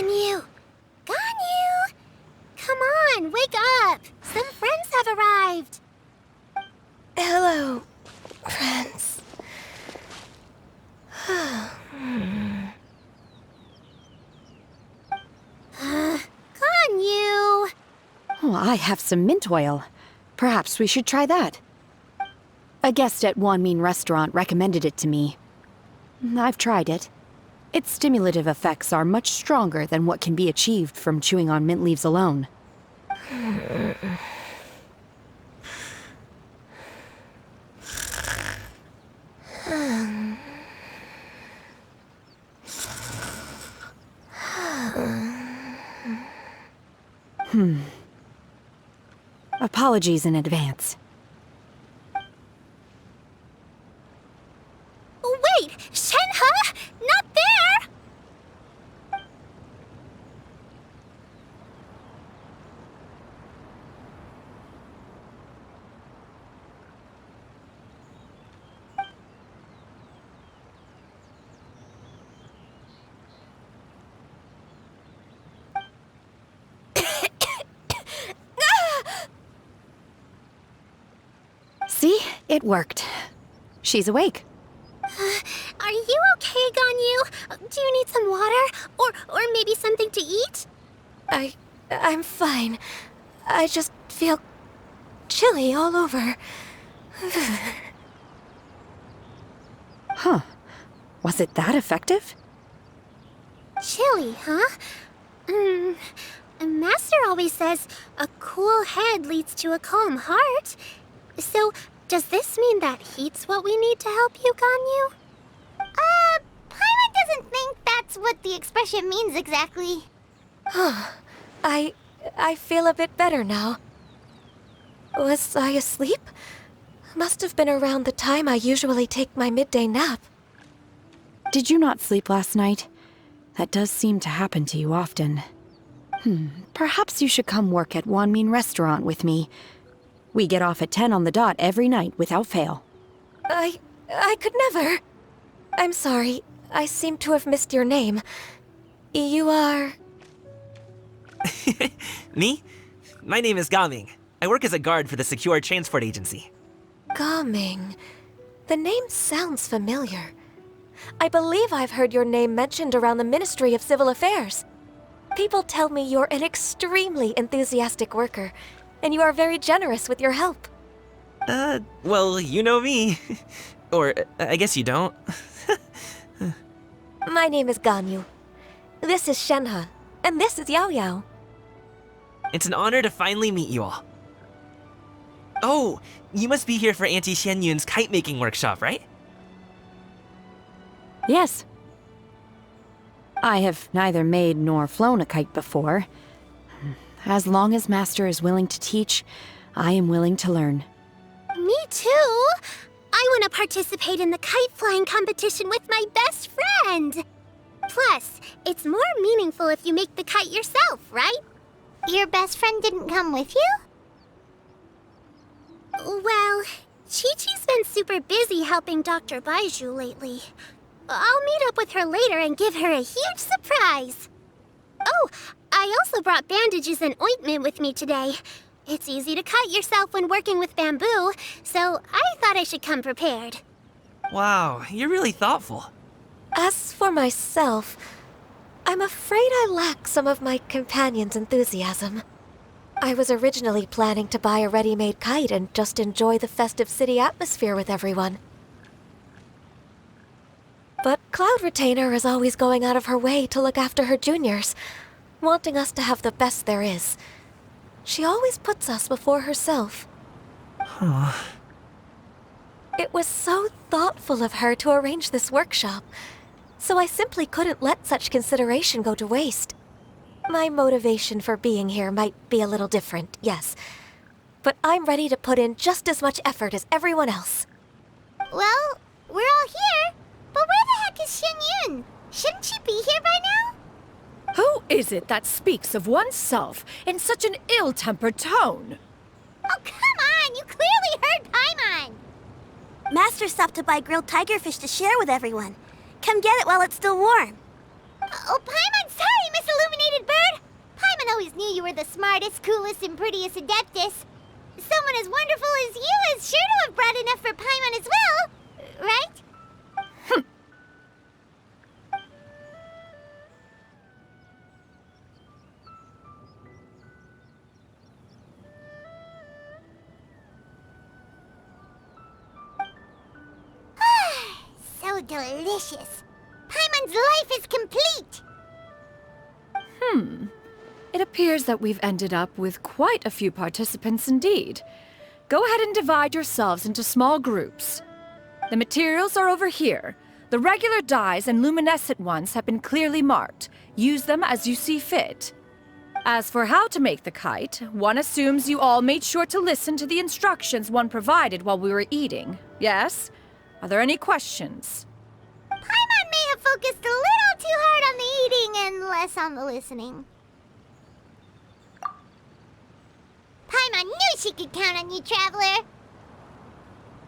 Ganyu! Ganyu! Come on, wake up! Some friends have arrived! Hello, friends. Ganyu! Oh, I have some mint oil. Perhaps we should try that. A guest at Wanmin Restaurant recommended it to me. I've tried it. Its stimulative effects are much stronger than what can be achieved from chewing on mint leaves alone. Apologies in advance. Wait! Shenhe! Not there! See? It worked. She's awake. Are you okay, Ganyu? Do you need some water? Or maybe something to eat? I'm fine. I just feel chilly all over. Huh. Was it that effective? Chilly, huh? Master always says a cool head leads to a calm heart. So, does this mean that heat's what we need to help you, Ganyu? Paimon doesn't think that's what the expression means exactly. I feel a bit better now. Was I asleep? Must have been around the time I usually take my midday nap. Did you not sleep last night? That does seem to happen to you often. Perhaps you should come work at Wanmin Restaurant with me. We get off at 10 on the dot every night without fail. I could never. I'm sorry. I seem to have missed your name. You are... Me? My name is Gaming. I work as a guard for the Secure Transport Agency. Gaming. The name sounds familiar. I believe I've heard your name mentioned around the Ministry of Civil Affairs. People tell me you're an extremely enthusiastic worker, and you are very generous with your help. Well, you know me. Or, I guess you don't. My name is Ganyu. This is Shenhe, and this is Yao Yao. It's an honor to finally meet you all. Oh, you must be here for Auntie Xianyun's kite-making workshop, right? Yes. I have neither made nor flown a kite before. As long as Master is willing to teach, I am willing to learn. Me too! I want to participate in the kite flying competition with my best friend! Plus, it's more meaningful if you make the kite yourself, right? Your best friend didn't come with you? Well, Chi-Chi's been super busy helping Dr. Baiju lately. I'll meet up with her later and give her a huge surprise. Oh, I also brought bandages and ointment with me today. It's easy to cut yourself when working with bamboo, so I thought I should come prepared. Wow, you're really thoughtful. As for myself, I'm afraid I lack some of my companion's enthusiasm. I was originally planning to buy a ready-made kite and just enjoy the festive city atmosphere with everyone. But Cloud Retainer is always going out of her way to look after her juniors, wanting us to have the best there is. She always puts us before herself. Huh. It was so thoughtful of her to arrange this workshop, so I simply couldn't let such consideration go to waste. My motivation for being here might be a little different, yes, but I'm ready to put in just as much effort as everyone else. Well, we're all here, but where the heck is Xianyun? Shouldn't she be here by now? Who is it that speaks of oneself in such an ill-tempered tone? Oh, come on! You clearly heard Paimon! Master stopped to buy grilled tigerfish to share with everyone. Come get it while it's still warm. Oh, Paimon, sorry, Miss Illuminated Bird! Paimon always knew you were the smartest, coolest, and prettiest Adeptus. Someone as wonderful as you is sure to have brought enough for Paimon as well, right? So delicious. Paimon's life is complete. It appears that we've ended up with quite a few participants indeed. Go ahead and divide yourselves into small groups. The materials are over here. The regular dyes and luminescent ones have been clearly marked. Use them as you see fit. As for how to make the kite, one assumes you all made sure to listen to the instructions one provided while we were eating. Yes? Are there any questions? Paimon may have focused a little too hard on the eating and less on the listening. Paimon knew she could count on you, Traveler.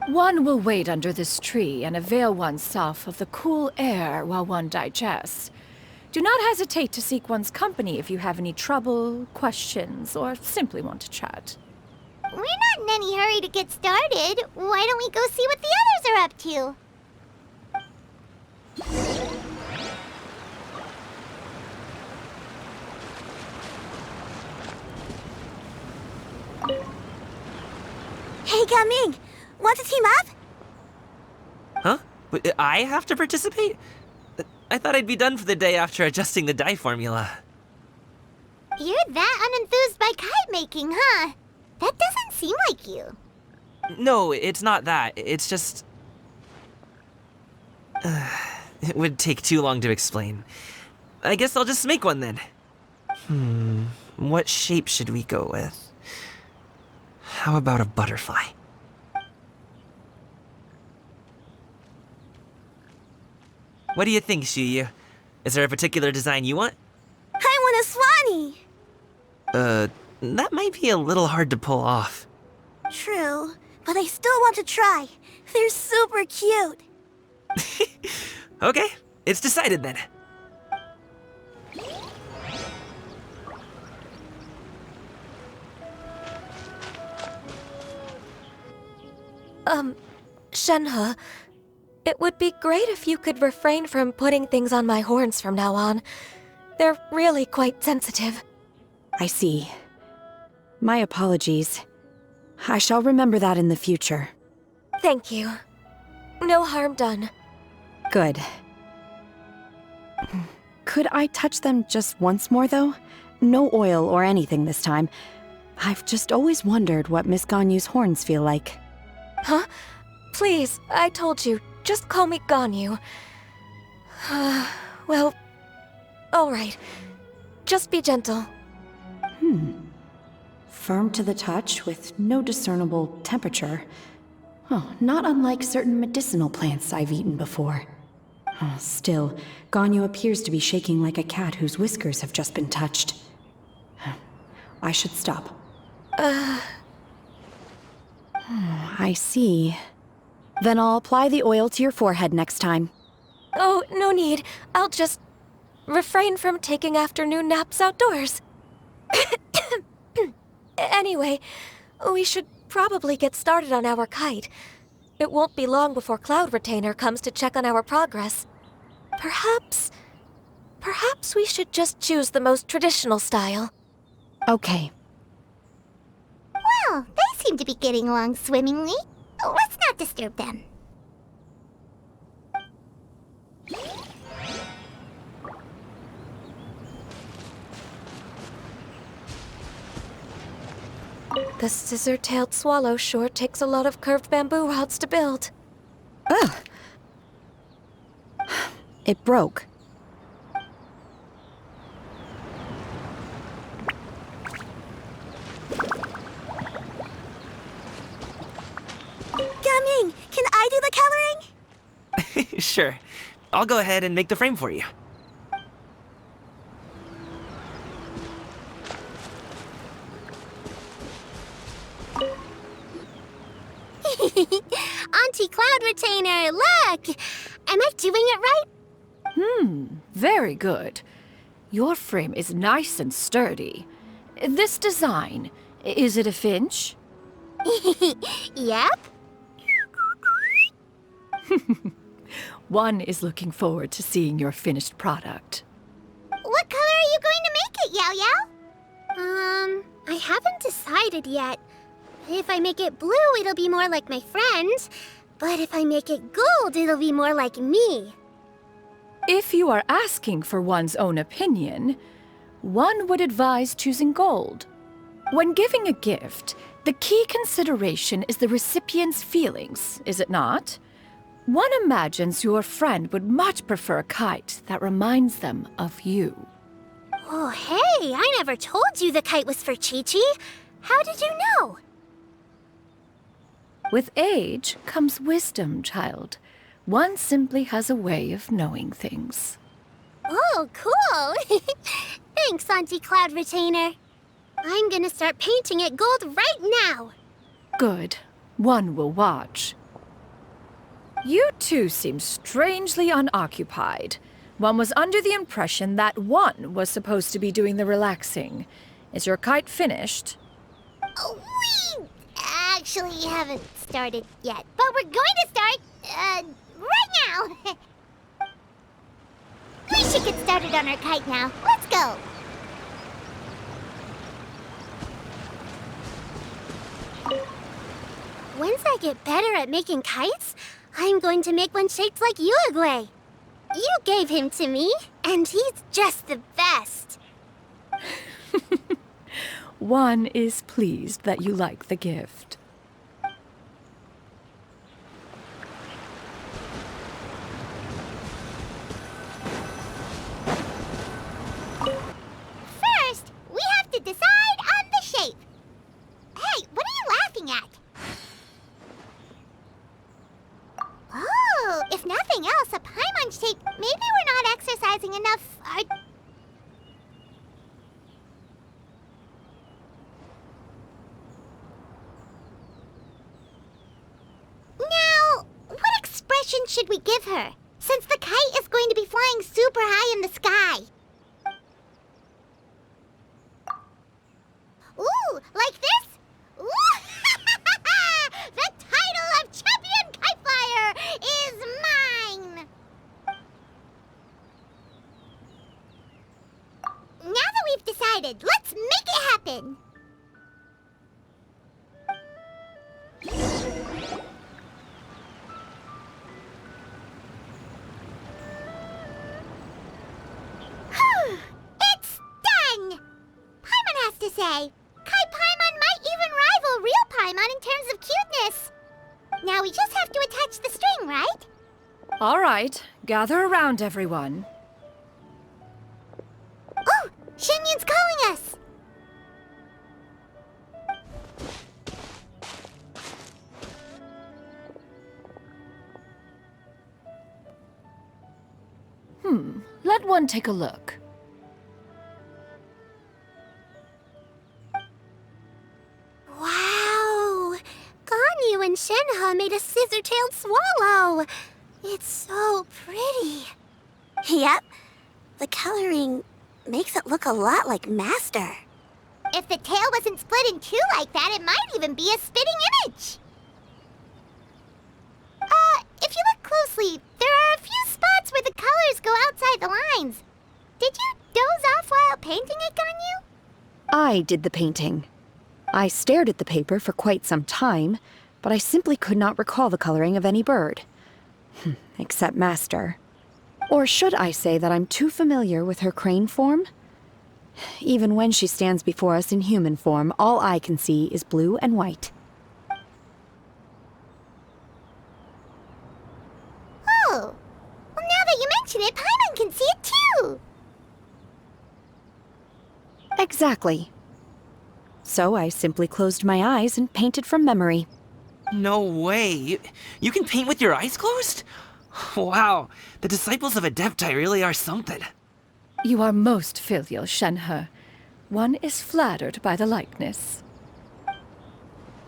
One will wait under this tree and avail oneself of the cool air while one digests. Do not hesitate to seek one's company if you have any trouble, questions, or simply want to chat. We're not in any hurry to get started. Why don't we go see what the others are up to? Hey, Gaming! Want to team up? Huh? But I have to participate? I thought I'd be done for the day after adjusting the dye formula. You're that unenthused by kite making, huh? That doesn't seem like you. No, it's not that. It's just... it would take too long to explain. I guess I'll just make one then. What shape should we go with? How about a butterfly? What do you think, Shuyu? Is there a particular design you want? I want a swanee! That might be a little hard to pull off. True, but I still want to try. They're super cute. Okay, it's decided then. Shenhe, it would be great if you could refrain from putting things on my horns from now on. They're really quite sensitive. I see. My apologies. I shall remember that in the future. Thank you. No harm done. Good. Could I touch them just once more, though? No oil or anything this time. I've just always wondered what Miss Ganyu's horns feel like. Huh? Please, I told you. Just call me Ganyu. Well, alright. Just be gentle. Firm to the touch with no discernible temperature. Oh, not unlike certain medicinal plants I've eaten before. Still, Ganyu appears to be shaking like a cat whose whiskers have just been touched. I should stop. I see. Then I'll apply the oil to your forehead next time. Oh, no need. I'll just refrain from taking afternoon naps outdoors. Anyway, we should probably get started on our kite. It won't be long before Cloud Retainer comes to check on our progress. Perhaps we should just choose the most traditional style. Okay. Well, they seem to be getting along swimmingly. Let's not disturb them. The scissor-tailed swallow sure takes a lot of curved bamboo rods to build. Ugh. It broke. Gaming, can I do the coloring? Sure. I'll go ahead and make the frame for you. Auntie Cloud Retainer, look! Am I doing it right? Very good. Your frame is nice and sturdy. This design, is it a finch? Yep. One is looking forward to seeing your finished product. What color are you going to make it, Yao Yao? I haven't decided yet. If I make it blue, it'll be more like my friend. But if I make it gold, it'll be more like me. If you are asking for one's own opinion, one would advise choosing gold. When giving a gift, the key consideration is the recipient's feelings, is it not? One imagines your friend would much prefer a kite that reminds them of you. Oh, hey, I never told you the kite was for Chi-Chi. How did you know? With age comes wisdom, child. One simply has a way of knowing things. Oh, cool. Thanks, Auntie Cloud Retainer. I'm gonna start painting it gold right now. Good. One will watch. You two seem strangely unoccupied. One was under the impression that one was supposed to be doing the relaxing. Is your kite finished? Oh, we actually haven't started yet, but we're going to start, right now. We should get started on our kite now. Let's go. Once I get better at making kites, I'm going to make one shaped like Uruguay. You gave him to me, and he's just the best. One is pleased that you like the gift. First, we have to decide on the shape. Hey, what are you laughing at? Oh, if nothing else, a Paimon shape. Maybe we're not exercising enough art. Now, what expression should we give her? Since the kite is going to be flying super high in the sky. Ooh, like this? Ooh! The title of Champion Kite Flyer is mine! Now that we've decided, let's make it happen! It's done! Paimon has to say. Kai Paimon might even rival real Paimon in terms of cuteness. Now we just have to attach the string, right? All right, gather around, everyone. Oh, Shenyun's calling us! Let one take a look. Wow! Ganyu and Shenhe made a scissor-tailed swallow. It's so pretty. Yep. The coloring makes it look a lot like Master. If the tail wasn't split in two like that, it might even be a spitting image. If you look closely, there are a few spots where the colors go outside the lines. Did you doze off while painting it, Ganyu? I did the painting. I stared at the paper for quite some time, but I simply could not recall the coloring of any bird. Except Master. Or should I say that I'm too familiar with her crane form? Even when she stands before us in human form, all I can see is blue and white. Oh, well, now that you mention it, Paimon can see it too. Exactly. So I simply closed my eyes and painted from memory. No way. You can paint with your eyes closed? Wow, the disciples of Adepti really are something. You are most filial, Shenhe. One is flattered by the likeness.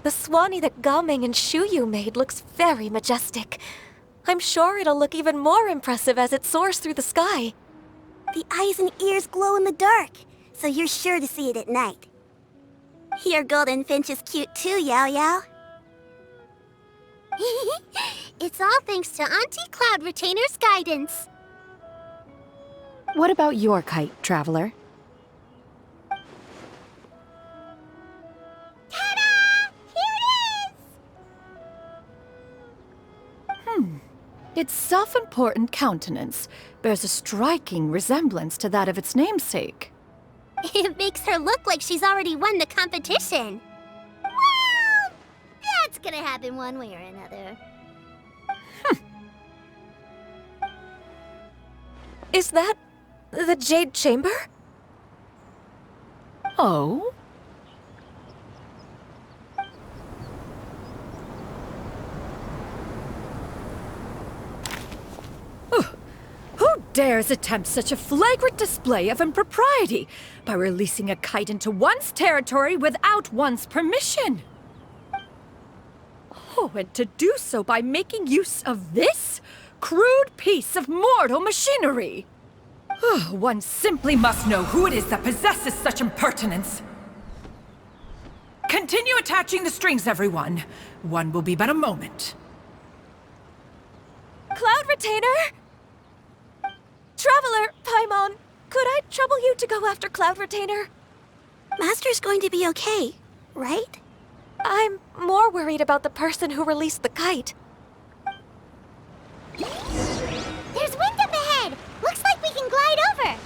The Swanee that Gaming and Shuyu made looks very majestic. I'm sure it'll look even more impressive as it soars through the sky. The eyes and ears glow in the dark, so you're sure to see it at night. Your golden finch is cute too, Yao Yao. It's all thanks to Auntie Cloud Retainer's guidance. What about your kite, Traveler? Ta-da! Here it is! Its self-important countenance bears a striking resemblance to that of its namesake. It makes her look like she's already won the competition. Well, that's gonna happen one way or another. Is that the Jade Chamber? Oh? Who dares attempt such a flagrant display of impropriety by releasing a kite into one's territory without one's permission? Oh, and to do so by making use of this crude piece of mortal machinery. One simply must know who it is that possesses such impertinence. Continue attaching the strings, everyone. One will be but a moment. Cloud Retainer? Traveler, Paimon, could I trouble you to go after Cloud Retainer? Master's going to be okay, right? I'm more worried about the person who released the kite. There's wind up ahead! Looks like we can glide over!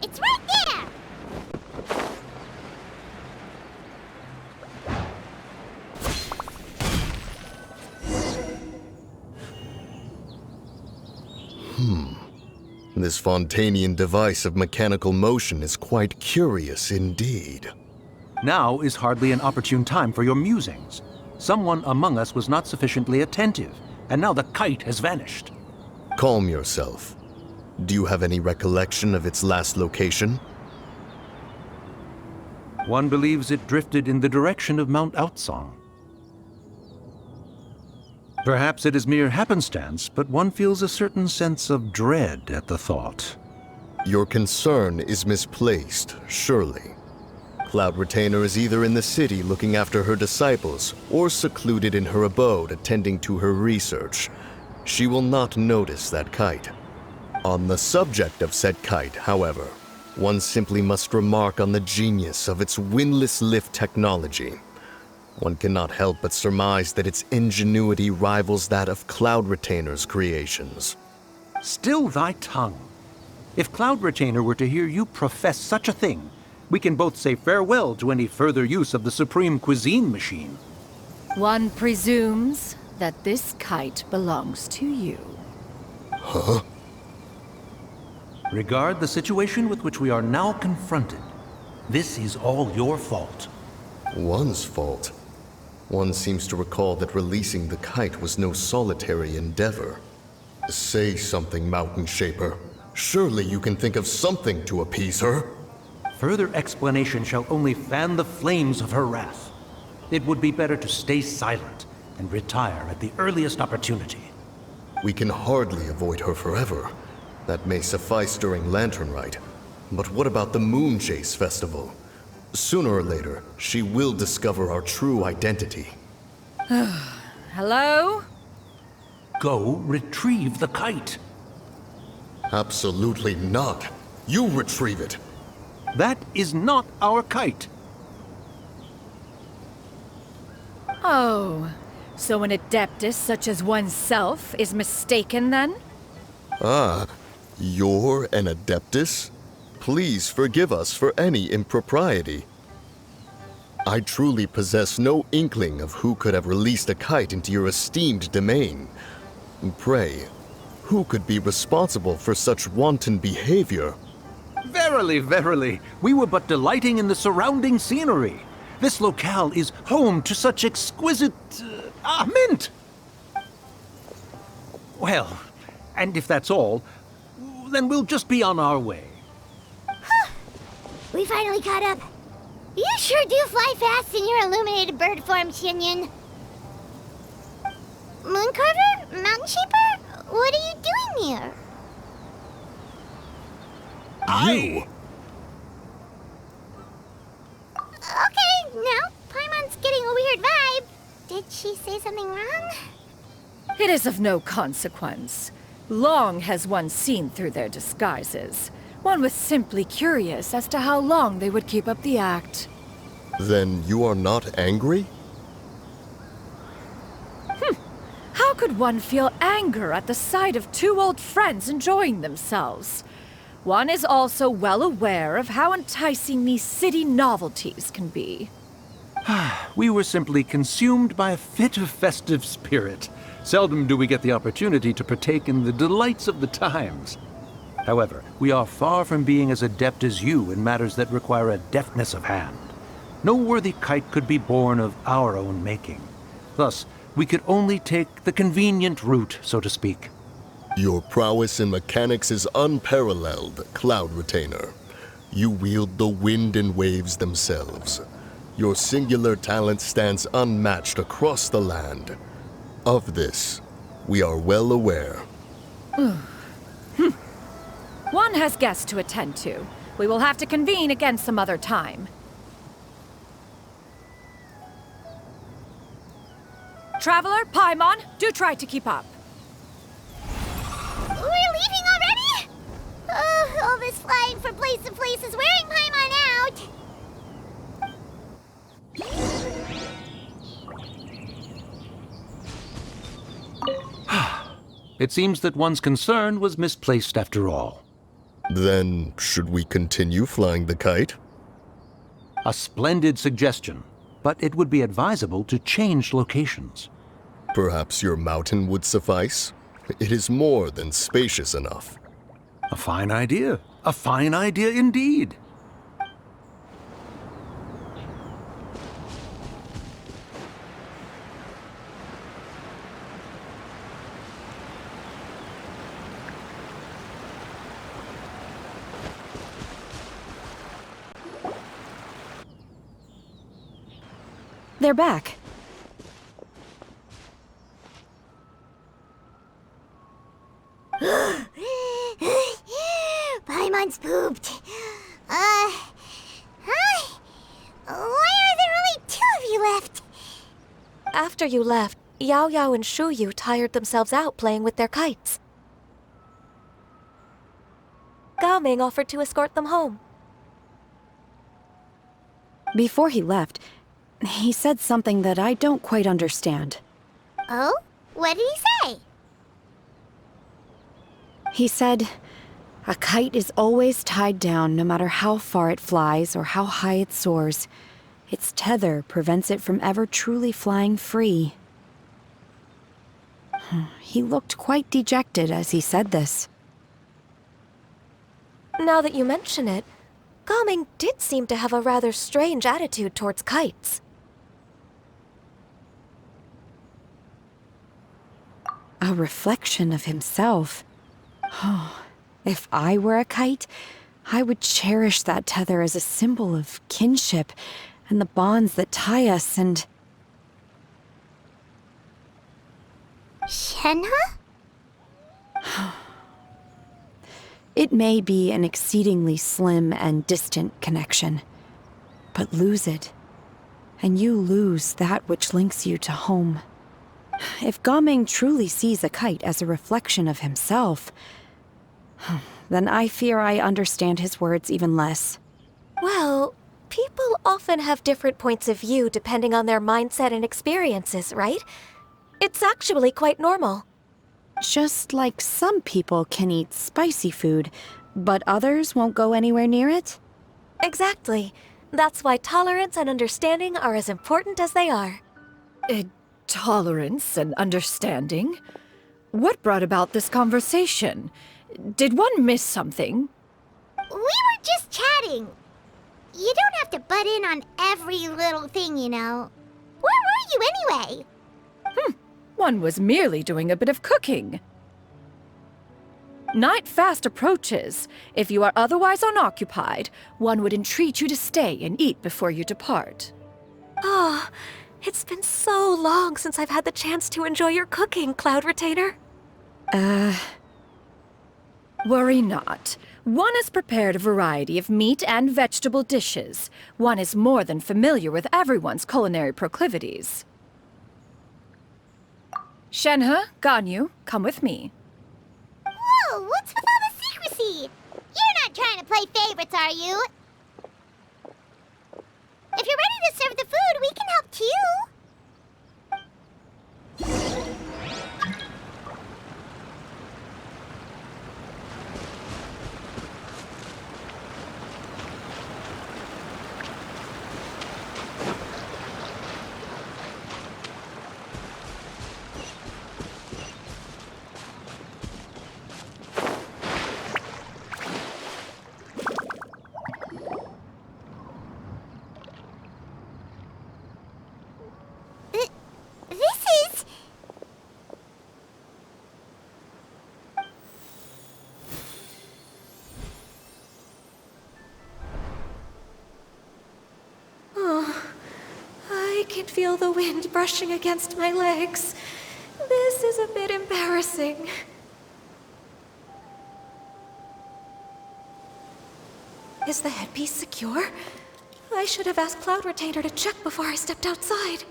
It's right there! This Fontanian device of mechanical motion is quite curious indeed. Now is hardly an opportune time for your musings. Someone among us was not sufficiently attentive, and now the kite has vanished. Calm yourself. Do you have any recollection of its last location? One believes it drifted in the direction of Mount Outsong. Perhaps it is mere happenstance, but one feels a certain sense of dread at the thought. Your concern is misplaced, surely. Cloud Retainer is either in the city looking after her disciples, or secluded in her abode attending to her research. She will not notice that kite. On the subject of said kite, however, one simply must remark on the genius of its windless lift technology. One cannot help but surmise that its ingenuity rivals that of Cloud Retainer's creations. Still thy tongue. If Cloud Retainer were to hear you profess such a thing, we can both say farewell to any further use of the Supreme Cuisine Machine. One presumes that this kite belongs to you. Huh? Regard the situation with which we are now confronted. This is all your fault. One's fault. One seems to recall that releasing the kite was no solitary endeavor. Say something, Mountain Shaper. Surely you can think of something to appease her. Further explanation shall only fan the flames of her wrath. It would be better to stay silent and retire at the earliest opportunity. We can hardly avoid her forever. That may suffice during Lantern Rite. But what about the Moon Chase Festival? Sooner or later, she will discover our true identity. Hello? Go retrieve the kite. Absolutely not. You retrieve it. That is not our kite. Oh, so an adeptus such as oneself is mistaken then? Ah, you're an Adeptus? Please forgive us for any impropriety. I truly possess no inkling of who could have released a kite into your esteemed domain. Pray, who could be responsible for such wanton behavior? Verily, verily, we were but delighting in the surrounding scenery. This locale is home to such exquisite... mint! Well, and if that's all, then we'll just be on our way. We finally caught up. You sure do fly fast in your illuminated bird form, Xianyun. Mooncarver? Mountain Shaper? What are you doing here? You? Okay, now Paimon's getting a weird vibe. Did she say something wrong? It is of no consequence. Long has one seen through their disguises. One was simply curious as to how long they would keep up the act. Then you are not angry? How could one feel anger at the sight of two old friends enjoying themselves? One is also well aware of how enticing these city novelties can be. We were simply consumed by a fit of festive spirit. Seldom do we get the opportunity to partake in the delights of the times. However, we are far from being as adept as you in matters that require a deftness of hand. No worthy kite could be born of our own making. Thus, we could only take the convenient route, so to speak. Your prowess in mechanics is unparalleled, Cloud Retainer. You wield the wind and waves themselves. Your singular talent stands unmatched across the land. Of this, we are well aware. One has guests to attend to. We will have to convene again some other time. Traveler, Paimon, do try to keep up. We're leaving already? All this flying from place to place is wearing Paimon out. It seems that one's concern was misplaced after all. Then, should we continue flying the kite? A splendid suggestion, but it would be advisable to change locations. Perhaps your mountain would suffice? It is more than spacious enough. A fine idea. A fine idea indeed. They're back. Paimon's pooped. Hi. Why are there only two of you left? After you left, Yao Yao and Shu Yu tired themselves out playing with their kites. Gao Ming offered to escort them home. Before he left, he said something that I don't quite understand. Oh? What did he say? He said, a kite is always tied down no matter how far it flies or how high it soars. Its tether prevents it from ever truly flying free. He looked quite dejected as he said this. Now that you mention it, Gao Ming did seem to have a rather strange attitude towards kites. A reflection of himself. Oh, if I were a kite, I would cherish that tether as a symbol of kinship and the bonds that tie us and... Shenhe? It may be an exceedingly slim and distant connection, but lose it, and you lose that which links you to home. If Gao Ming truly sees a kite as a reflection of himself, then I fear I understand his words even less. Well, people often have different points of view depending on their mindset and experiences, right? It's actually quite normal. Just like some people can eat spicy food, but others won't go anywhere near it? Exactly. That's why tolerance and understanding are as important as they are. Tolerance and understanding? What brought about this conversation? Did one miss something? We were just chatting. You don't have to butt in on every little thing, you know. Where were you anyway? One was merely doing a bit of cooking. Night fast approaches. If you are otherwise unoccupied, one would entreat you to stay and eat before you depart. Oh, it's been so long since I've had the chance to enjoy your cooking, Cloud Retainer. Worry not. One has prepared a variety of meat and vegetable dishes. One is more than familiar with everyone's culinary proclivities. Shenhe, Ganyu, come with me. Whoa, what's with all the secrecy? You're not trying to play favorites, are you? If you're ready to serve the food, we can help too. This is... Oh, I can feel the wind brushing against my legs. This is a bit embarrassing. Is the headpiece secure? I should have asked Cloud Retainer to check before I stepped outside.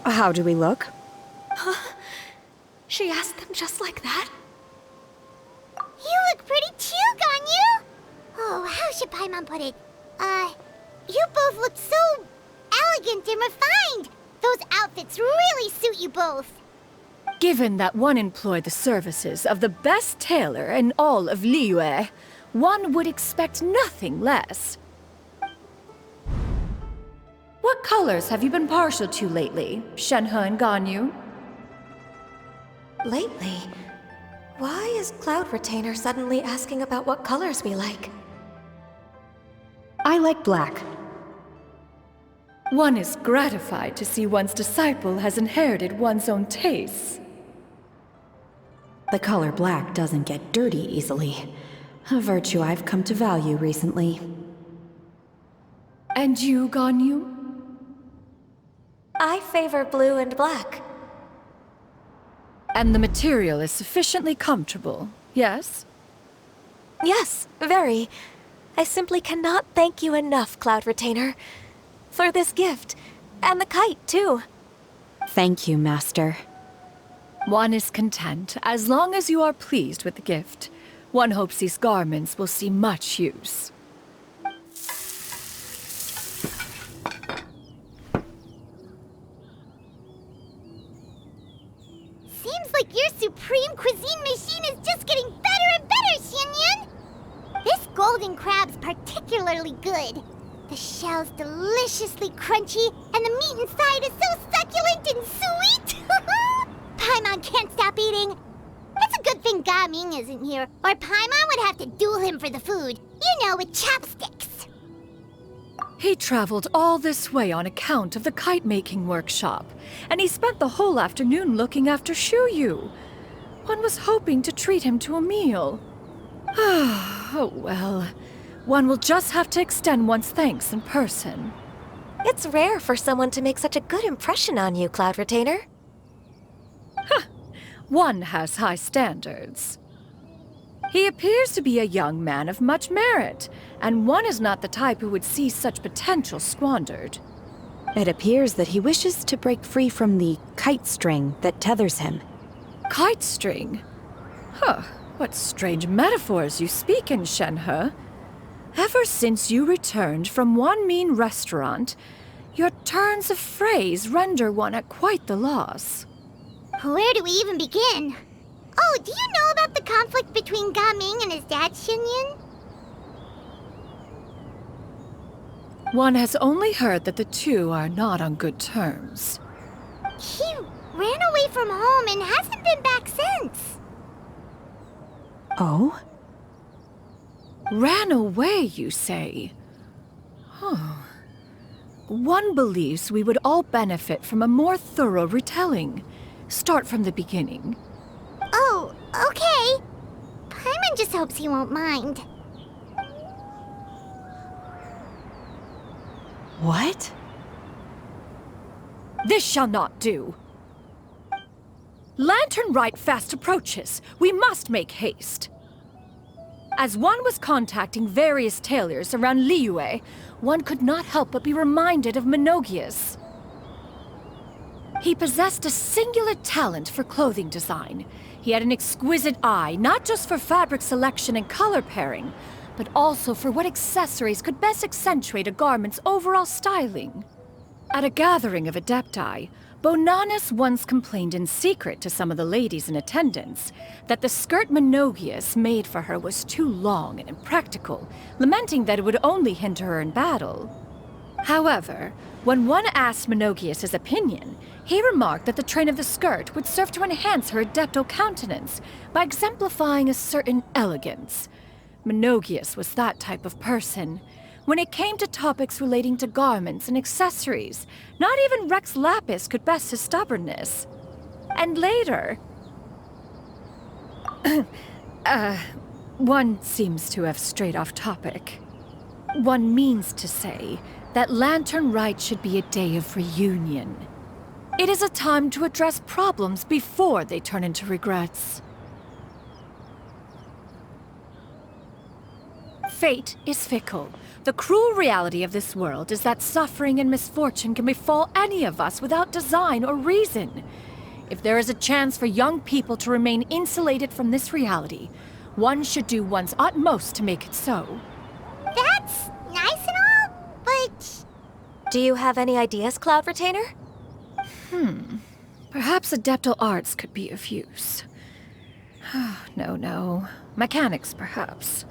How do we look? She asked them just like that? You look pretty too, Ganyu! Oh, how should Paimon put it? You both look so elegant and refined! Those outfits really suit you both. Given that one employed the services of the best tailor in all of Liyue, one would expect nothing less. What colors have you been partial to lately, Shenhe and Ganyu? Lately? Why is Cloud Retainer suddenly asking about what colors we like? I like black. One is gratified to see one's disciple has inherited one's own tastes. The color black doesn't get dirty easily. A virtue I've come to value recently. And you, Ganyu? I favor blue and black. And the material is sufficiently comfortable, yes? Yes, very. I simply cannot thank you enough, Cloud Retainer. For this gift. And the kite, too. Thank you, Master. One is content, as long as you are pleased with the gift. One hopes these garments will see much use. Seems like your supreme cuisine machine is just getting better and better, Xianyun! This golden crab's particularly good. The shell's deliciously crunchy, and the meat inside is so succulent and sweet! Paimon can't stop eating. It's a good thing Gaming isn't here, or Paimon would have to duel him for the food. You know, with chopsticks. He traveled all this way on account of the kite-making workshop, and he spent the whole afternoon looking after Shuyu. One was hoping to treat him to a meal. Oh well. One will just have to extend one's thanks in person. It's rare for someone to make such a good impression on you, Cloud Retainer. One has high standards. He appears to be a young man of much merit, and one is not the type who would see such potential squandered. It appears that he wishes to break free from the kite string that tethers him. Kite string? Huh, what strange metaphors you speak in, Shenhe. Ever since you returned from one mean restaurant, your turns of phrase render one at quite the loss. Where do we even begin? Oh, do you know about the conflict between Gaming and his dad, Xianyun? One has only heard that the two are not on good terms. He ran away from home and hasn't been back since. Oh? Ran away, you say? One believes we would all benefit from a more thorough retelling. Start from the beginning. Oh, okay. Paimon just hopes he won't mind. What? This shall not do. Lantern Rite fast approaches. We must make haste. As one was contacting various tailors around Liyue, one could not help but be reminded of Menogias. He possessed a singular talent for clothing design. He had an exquisite eye, not just for fabric selection and color pairing, but also for what accessories could best accentuate a garment's overall styling. At a gathering of Adepti, Bonanas once complained in secret to some of the ladies in attendance that the skirt Menogias made for her was too long and impractical, lamenting that it would only hinder her in battle. However, when one asked Menogias his opinion, he remarked that the train of the skirt would serve to enhance her adeptal countenance by exemplifying a certain elegance. Menogias was that type of person. When it came to topics relating to garments and accessories, not even Rex Lapis could best his stubbornness. And later... one seems to have strayed off topic. One means to say that Lantern Rite should be a day of reunion. It is a time to address problems before they turn into regrets. Fate is fickle. The cruel reality of this world is that suffering and misfortune can befall any of us without design or reason. If there is a chance for young people to remain insulated from this reality, one should do one's utmost to make it so. That's nice and all, but... Do you have any ideas, Cloud Retainer? Perhaps adeptal arts could be of use. No. Mechanics, perhaps.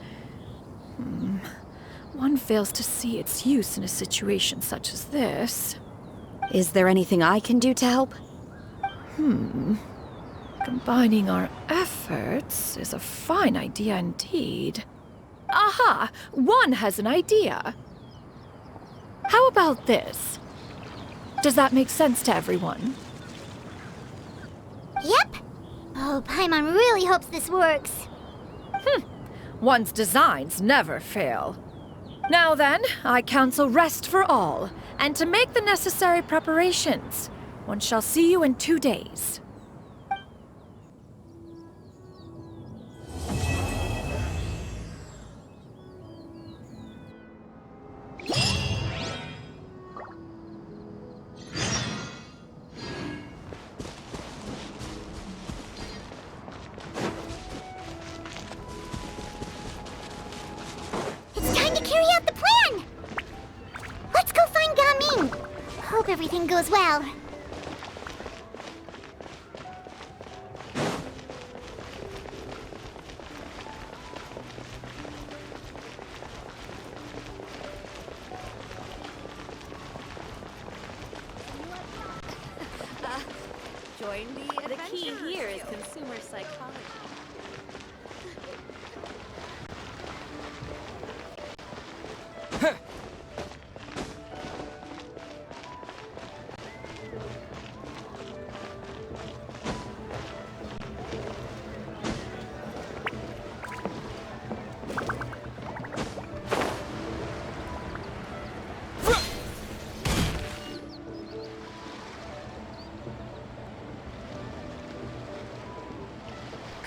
One fails to see its use in a situation such as this. Is there anything I can do to help? Combining our efforts is a fine idea indeed. Aha! One has an idea. How about this? Does that make sense to everyone? Yep. Oh, Paimon really hopes this works. One's designs never fail. Now then, I counsel rest for all, and to make the necessary preparations. One shall see you in 2 days. It's time to carry out the plan! Let's go find Gaming! Hope everything goes well. Join the key here is consumer psychology.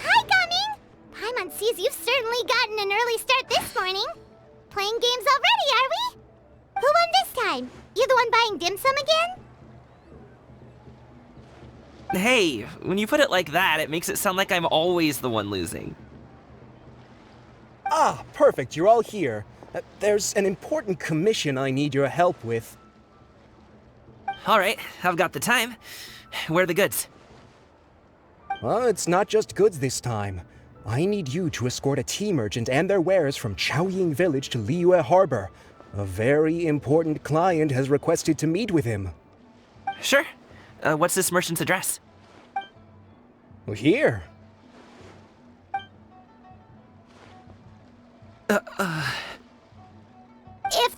Hi, Gaming! Paimon sees you've certainly gotten an early start this morning. Playing games already, are we? Who won this time? You the one buying dim sum again? Hey, when you put it like that, it makes it sound like I'm always the one losing. Ah, perfect, you're all here. There's an important commission I need your help with. Alright, I've got the time. Where are the goods? Well, it's not just goods this time. I need you to escort a tea merchant and their wares from Chaoying Village to Liyue Harbor. A very important client has requested to meet with him. Sure. What's this merchant's address? Here. If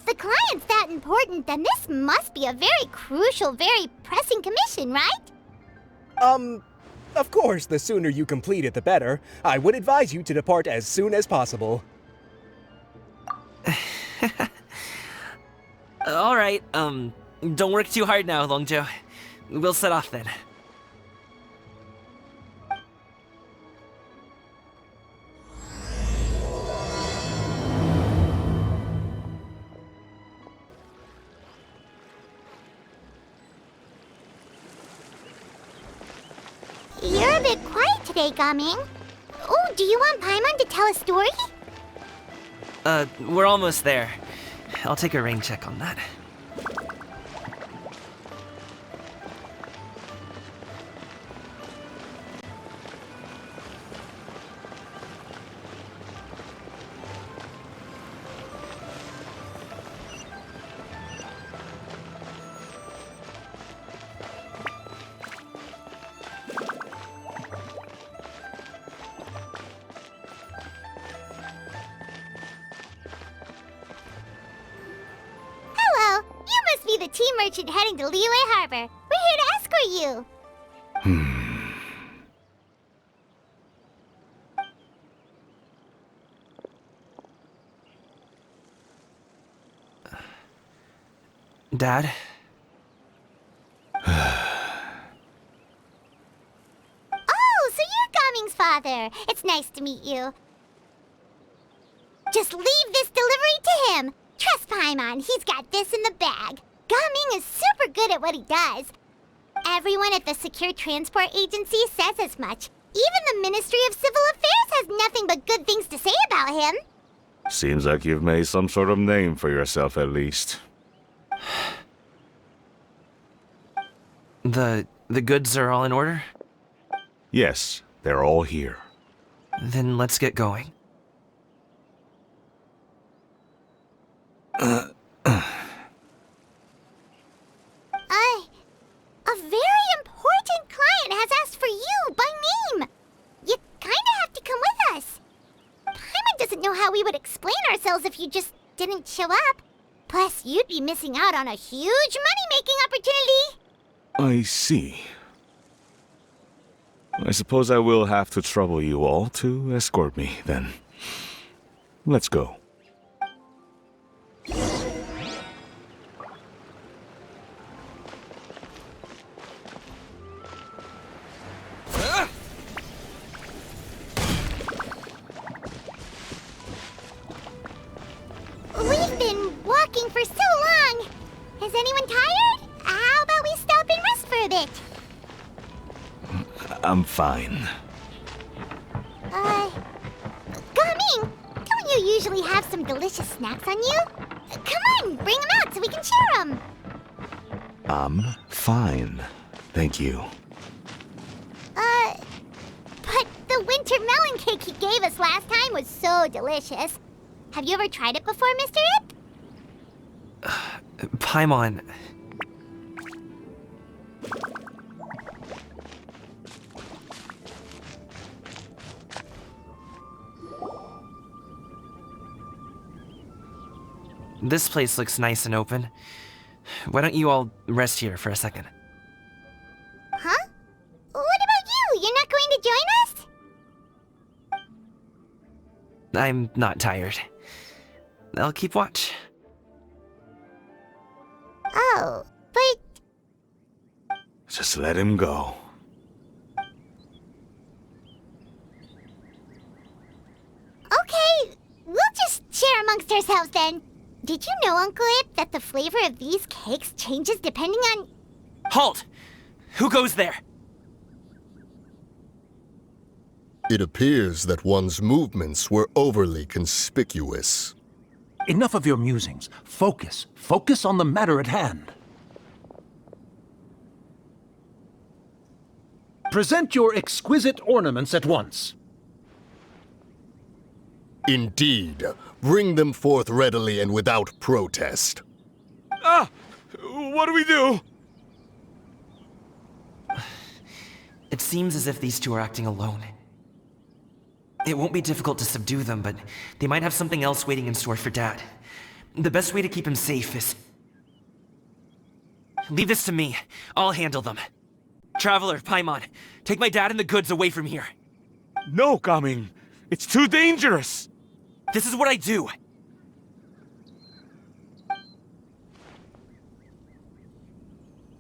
the client's that important, then this must be a very crucial, very pressing commission, right? Of course, the sooner you complete it, the better. I would advise you to depart as soon as possible. All right, don't work too hard now, Longjo. We'll set off then. You're a bit quiet today, Gaming. Oh, do you want Paimon to tell a story? We're almost there. I'll take a rain check on that. Hello, you must be the tea merchant heading to Liyue Harbor. We're here to escort you. Dad? Oh, so you're Gaming's father. It's nice to meet you. Just leave this delivery to him. Trust Paimon, he's got this in the bag. Gaming is super good at what he does. Everyone at the Secure Transport Agency says as much. Even the Ministry of Civil Affairs has nothing but good things to say about him. Seems like you've made some sort of name for yourself at least. The goods are all in order? Yes, they're all here. Then let's get going. A very important client has asked for you by name. You kinda have to come with us. Paimon doesn't know how we would explain ourselves if you just didn't show up. Plus, you'd be missing out on a huge money-making opportunity. I see. I suppose I will have to trouble you all to escort me, then. Let's go. We've been walking for so long. Is anyone tired? How about we stop and rest for a bit? I'm fine. Gaming, don't you usually have some delicious snacks on you? Come on, bring them out so we can share them. I'm fine. Thank you. But the winter melon cake he gave us last time was so delicious. Have you ever tried it before, Mr. Ip? Paimon. This place looks nice and open. Why don't you all rest here for a second? Huh? What about you? You're not going to join us? I'm not tired. I'll keep watch. Oh, but Just let him go. okay, we'll just share amongst ourselves then. Did you know, Uncle Ip, that the flavor of these cakes changes depending on... Halt! Who goes there? It appears that one's movements were overly conspicuous. Enough of your musings. Focus. Focus on the matter at hand. Present your exquisite ornaments at once. Indeed. Bring them forth readily and without protest. Ah! What do we do? It seems as if these two are acting alone. It won't be difficult to subdue them, but they might have something else waiting in store for Dad. The best way to keep him safe is... Leave this to me. I'll handle them. Traveler, Paimon, take my dad and the goods away from here. No, Gaming. It's too dangerous. This is what I do.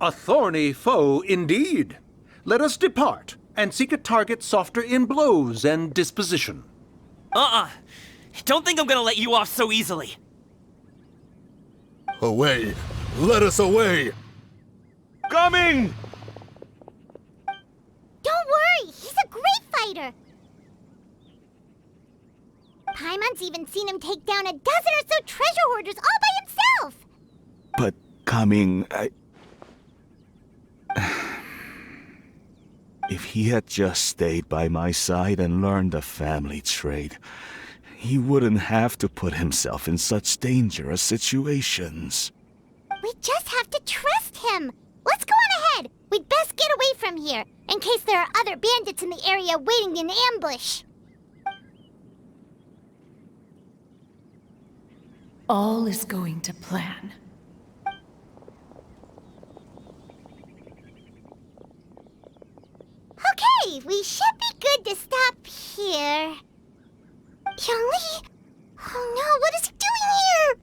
A thorny foe indeed. Let us depart and seek a target softer in blows and disposition. Don't think I'm gonna let you off so easily. Away! Let us away! Coming! Don't worry, he's a great fighter. Paimon's even seen him take down a dozen or so treasure hoarders all by himself. But Gaming, if he had just stayed by my side and learned the family trade, he wouldn't have to put himself in such dangerous situations. We just have to trust him. Let's go on ahead. We'd best get away from here, in case there are other bandits in the area waiting in ambush. All is going to plan. Okay, we should be good to stop here. Yangli? Oh no, what is he doing here?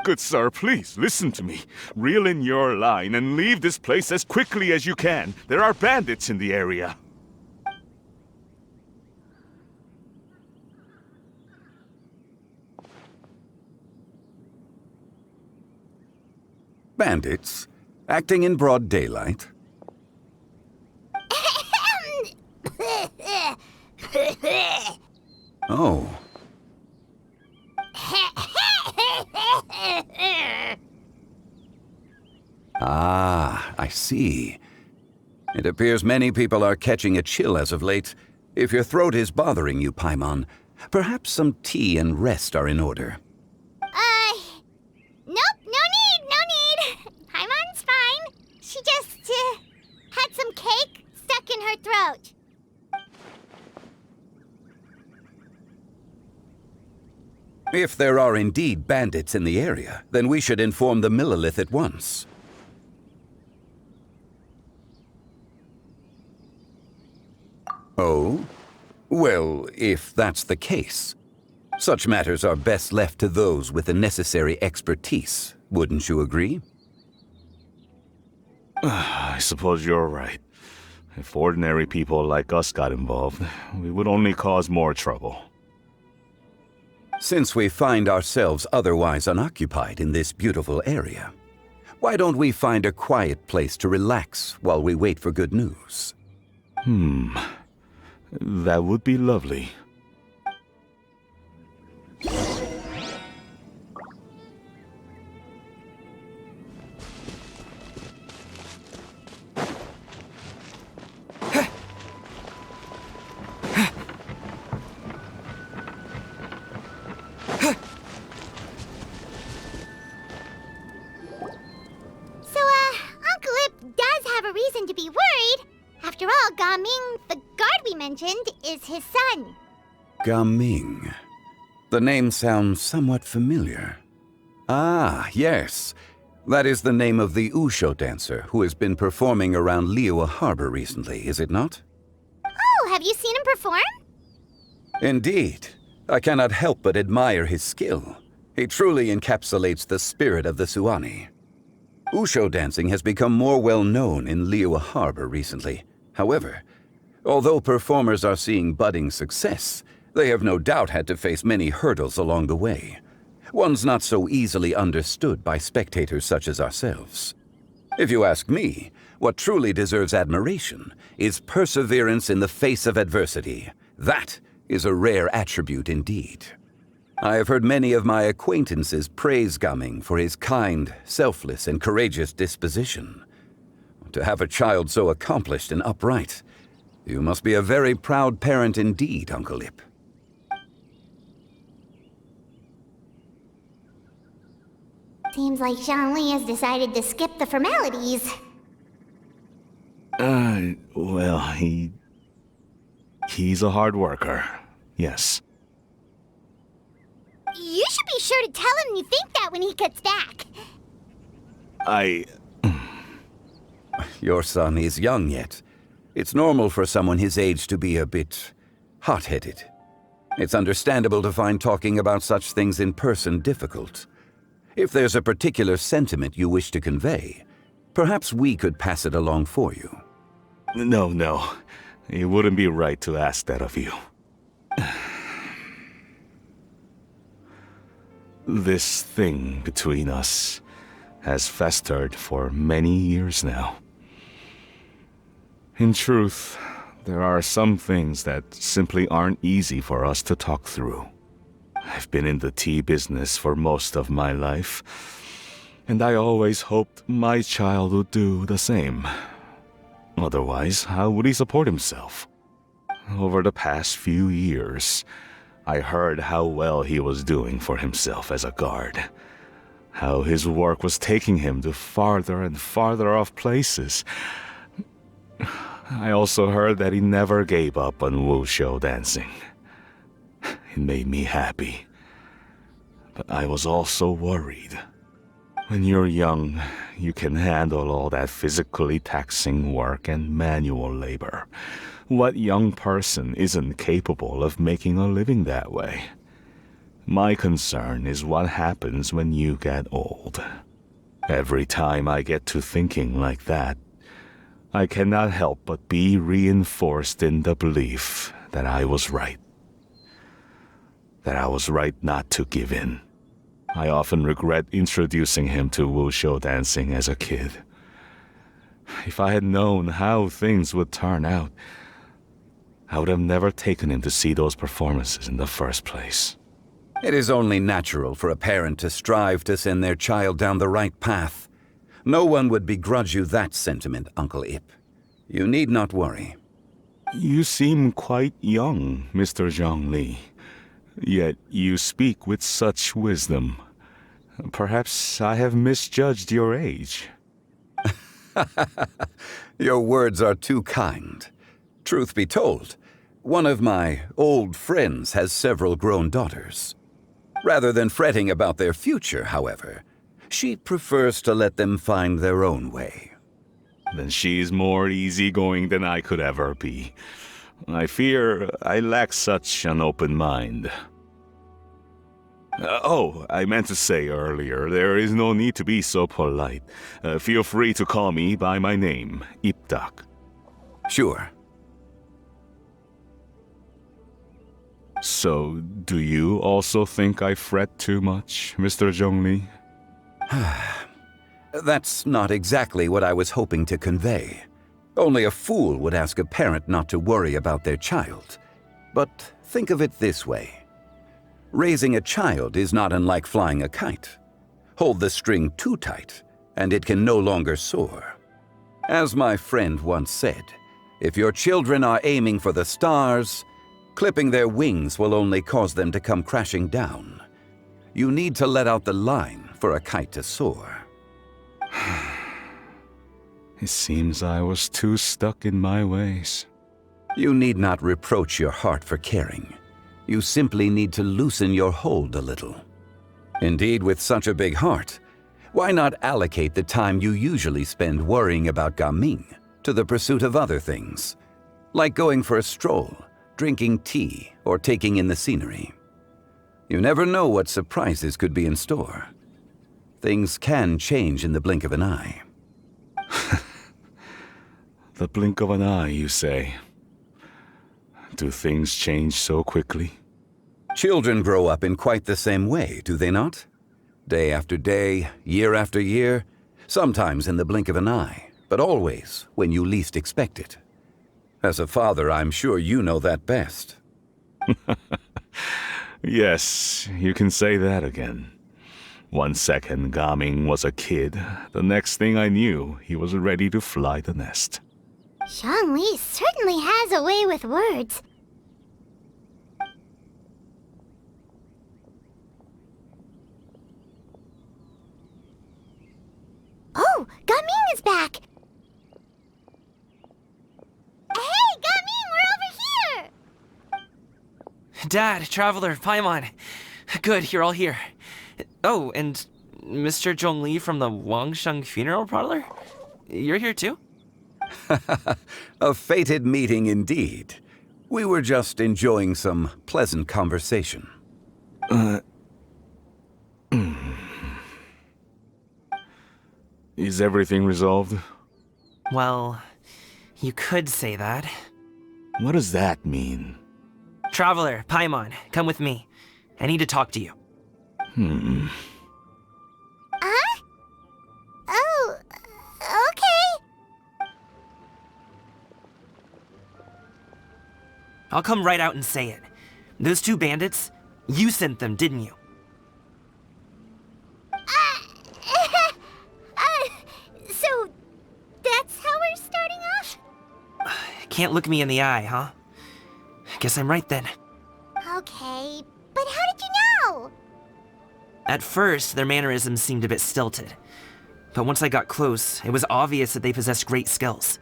Good sir, please listen to me. Reel in your line and leave this place as quickly as you can. There are bandits in the area. Bandits? Acting in broad daylight? Oh. Ah, I see. It appears many people are catching a chill as of late. If your throat is bothering you, Paimon, perhaps some tea and rest are in order. Nope, no need. Paimon's fine. She just, had some cake stuck in her throat. If there are indeed bandits in the area, then we should inform the Millelith at once. Oh? Well, if that's the case, such matters are best left to those with the necessary expertise, wouldn't you agree? I suppose you're right. If ordinary people like us got involved, we would only cause more trouble. Since we find ourselves otherwise unoccupied in this beautiful area, why don't we find a quiet place to relax while we wait for good news? That would be lovely. Uncle Ip does have a reason to be worried. After all, Gaming, the guard we mentioned, is his son. Gaming. The name sounds somewhat familiar. Ah, yes. That is the name of the Usho dancer who has been performing around Liyue Harbor recently, is it not? Oh, have you seen him perform? Indeed. I cannot help but admire his skill. He truly encapsulates the spirit of the Suani. Usho dancing has become more well known in Liyue Harbor recently. However, although performers are seeing budding success, they have no doubt had to face many hurdles along the way. Ones not so easily understood by spectators such as ourselves. If you ask me, what truly deserves admiration is perseverance in the face of adversity. That is a rare attribute indeed. I have heard many of my acquaintances praise Gaming for his kind, selfless, and courageous disposition. To have a child so accomplished and upright, You must be a very proud parent indeed, Uncle Ip. Seems like Zhongli has decided to skip the formalities. Well, he's a hard worker. Yes. You should be sure to tell him you think that when he gets back. Your son is young yet. It's normal for someone his age to be a bit hot-headed. It's understandable to find talking about such things in person difficult. If there's a particular sentiment you wish to convey, perhaps we could pass it along for you. No. It wouldn't be right to ask that of you. This thing between us has festered for many years now. In truth, there are some things that simply aren't easy for us to talk through. I've been in the tea business for most of my life, and I always hoped my child would do the same. Otherwise, how would he support himself? Over the past few years, I heard how well he was doing for himself as a guard. How his work was taking him to farther and farther off places. I also heard that he never gave up on wushou dancing. It made me happy. But I was also worried. When you're young, you can handle all that physically taxing work and manual labor. What young person isn't capable of making a living that way? My concern is what happens when you get old. Every time I get to thinking like that, I cannot help but be reinforced in the belief that I was right. That I was right not to give in. I often regret introducing him to wushou dancing as a kid. If I had known how things would turn out, I would have never taken him to see those performances in the first place. It is only natural for a parent to strive to send their child down the right path. No one would begrudge you that sentiment, Uncle Ip. You need not worry. You seem quite young, Mr. Zhongli. Yet you speak with such wisdom. Perhaps I have misjudged your age. Your words are too kind. Truth be told, one of my old friends has several grown daughters. Rather than fretting about their future, however, she prefers to let them find their own way. Then she's more easygoing than I could ever be. I fear I lack such an open mind. I meant to say earlier, there is no need to be so polite. Feel free to call me by my name, Ipdak. Sure. So, do you also think I fret too much, Mr. Zhongli? That's not exactly what I was hoping to convey. Only a fool would ask a parent not to worry about their child. But think of it this way. Raising a child is not unlike flying a kite. Hold the string too tight, and it can no longer soar. As my friend once said, if your children are aiming for the stars, clipping their wings will only cause them to come crashing down. You need to let out the line for a kite to soar. It seems I was too stuck in my ways. You need not reproach your heart for caring. You simply need to loosen your hold a little. Indeed, with such a big heart, why not allocate the time you usually spend worrying about Gaming to the pursuit of other things, like going for a stroll, drinking tea, or taking in the scenery? You never know what surprises could be in store. Things can change in the blink of an eye. The blink of an eye, you say? Do things change so quickly? Children grow up in quite the same way, do they not? Day after day, year after year, sometimes in the blink of an eye, but always when you least expect it. As a father, I'm sure you know that best. Yes, you can say that again. 1 second, Gaming was a kid. The next thing I knew, he was ready to fly the nest. Zhongli certainly has a way with words. Oh, Gaming is back! Hey, Gaming, we're over here! Dad, Traveler, Paimon. Good, you're all here. Oh, and Mr. Zhongli from the Wangsheng Funeral Parlor? You're here too? A fated meeting indeed. We were just enjoying some pleasant conversation. Is everything resolved? Well, you could say that. What does that mean? Traveler, Paimon, come with me. I need to talk to you. Huh? Oh, okay. I'll come right out and say it. Those two bandits, you sent them, didn't you? So, that's how we're starting off? Can't look me in the eye, huh? Guess I'm right then. Okay, but how did you know? At first, their mannerisms seemed a bit stilted. But once I got close, it was obvious that they possessed great skills.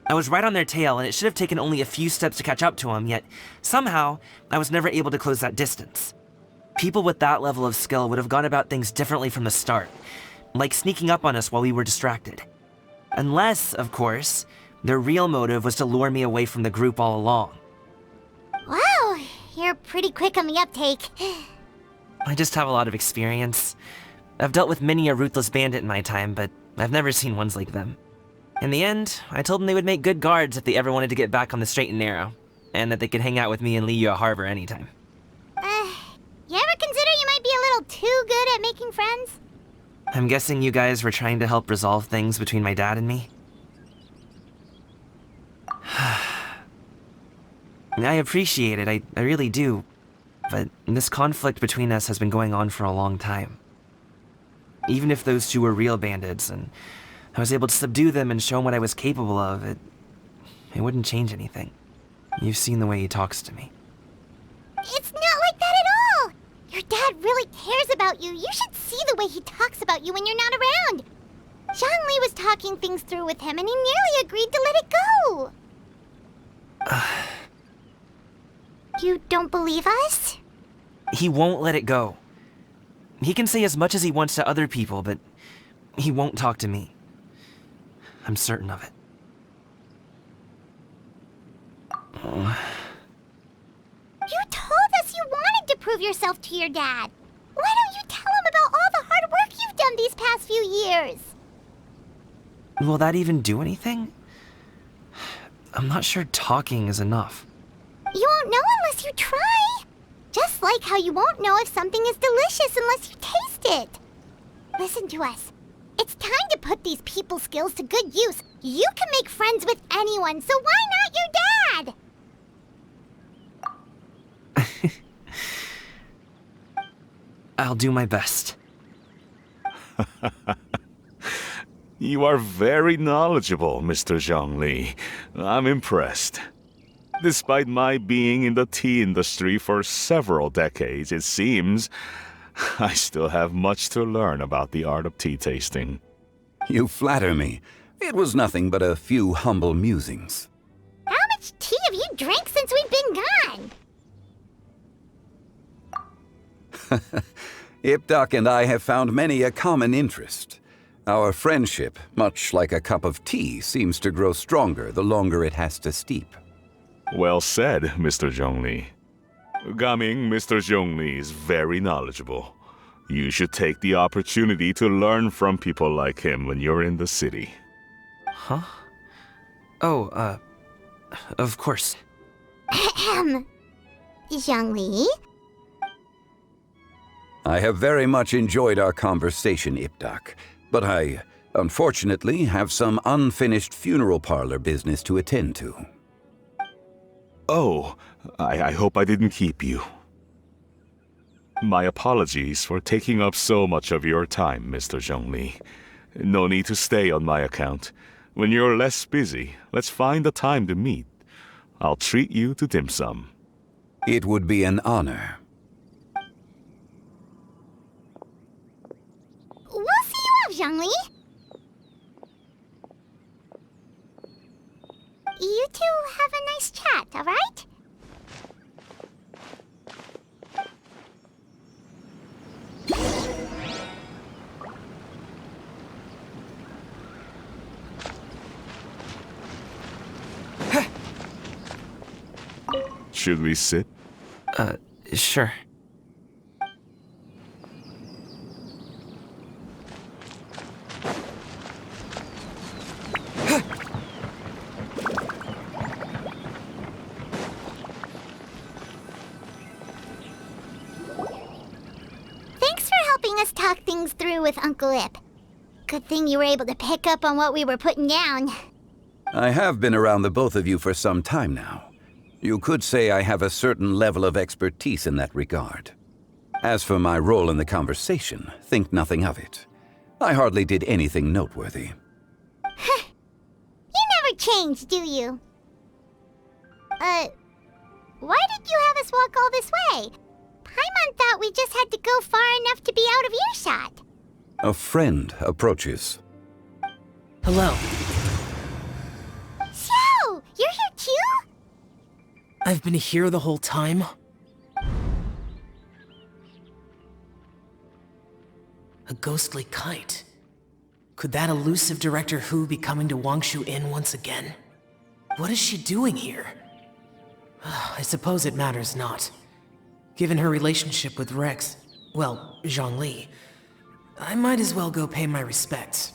I was right on their tail, and it should have taken only a few steps to catch up to them, yet somehow, I was never able to close that distance. People with that level of skill would have gone about things differently from the start, like sneaking up on us while we were distracted. Unless, of course, their real motive was to lure me away from the group all along. Wow, you're pretty quick on the uptake. I just have a lot of experience. I've dealt with many a ruthless bandit in my time, but I've never seen ones like them. In the end, I told them they would make good guards if they ever wanted to get back on the straight and narrow, and that they could hang out with me in Liyue Harbor anytime. You ever consider you might be a little too good at making friends? I'm guessing you guys were trying to help resolve things between my dad and me? I appreciate it, I really do. But this conflict between us has been going on for a long time. Even if those two were real bandits, and I was able to subdue them and show him what I was capable of, it wouldn't change anything. You've seen the way he talks to me. It's not like that at all! Your dad really cares about you. You should see the way he talks about you when you're not around. Zhongli was talking things through with him, and he nearly agreed to let it go. You don't believe us? He won't let it go. He can say as much as he wants to other people, but he won't talk to me. I'm certain of it. You told us you wanted to prove yourself to your dad. Why don't you tell him about all the hard work you've done these past few years? Will that even do anything? I'm not sure talking is enough. You won't know unless you try. Just like how you won't know if something is delicious unless you taste it. Listen to us. It's time to put these people skills to good use. You can make friends with anyone, so why not your dad? I'll do my best. You are very knowledgeable, Mr. Zhongli. I'm impressed. Despite my being in the tea industry for several decades, it seems I still have much to learn about the art of tea tasting. You flatter me. It was nothing but a few humble musings. How much tea have you drank since we've been gone? Ipdak and I have found many a common interest. Our friendship, much like a cup of tea, seems to grow stronger the longer it has to steep. Well said, Mr. Zhongli. Gaming, Mr. Zhongli is very knowledgeable. You should take the opportunity to learn from people like him when you're in the city. Huh? Oh, of course. Ahem. Zhongli? I have very much enjoyed our conversation, Ipdak, but I, unfortunately, have some unfinished funeral parlor business to attend to. Oh, I hope I didn't keep you. My apologies for taking up so much of your time, Mr. Zhongli. No need to stay on my account. When you're less busy, let's find a time to meet. I'll treat you to dim sum. It would be an honor. We'll see you off, Zhongli. You two have a nice chat, all right? Should we sit? Sure. Thanks for helping us talk things through with Uncle Ip. Good thing you were able to pick up on what we were putting down. I have been around the both of you for some time now. You could say I have a certain level of expertise in that regard. As for my role in the conversation, think nothing of it. I hardly did anything noteworthy. You never change, do you? Why did you have us walk all this way? Paimon thought we just had to go far enough to be out of earshot. A friend approaches. Hello. Xiao, you're here too? I've been here the whole time? A ghostly kite. Could that elusive Director Hu be coming to Wangshu Inn once again? What is she doing here? I suppose it matters not. Given her relationship with Rex, well, Zhongli, I might as well go pay my respects.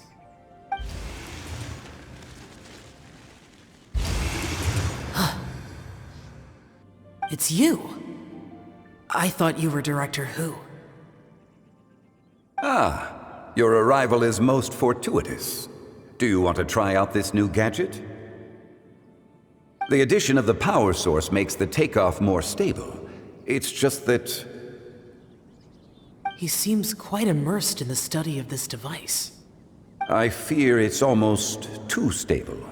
It's you! I thought you were Director Hu. Ah, your arrival is most fortuitous. Do you want to try out this new gadget? The addition of the power source makes the takeoff more stable. It's just that... He seems quite immersed in the study of this device. I fear it's almost too stable.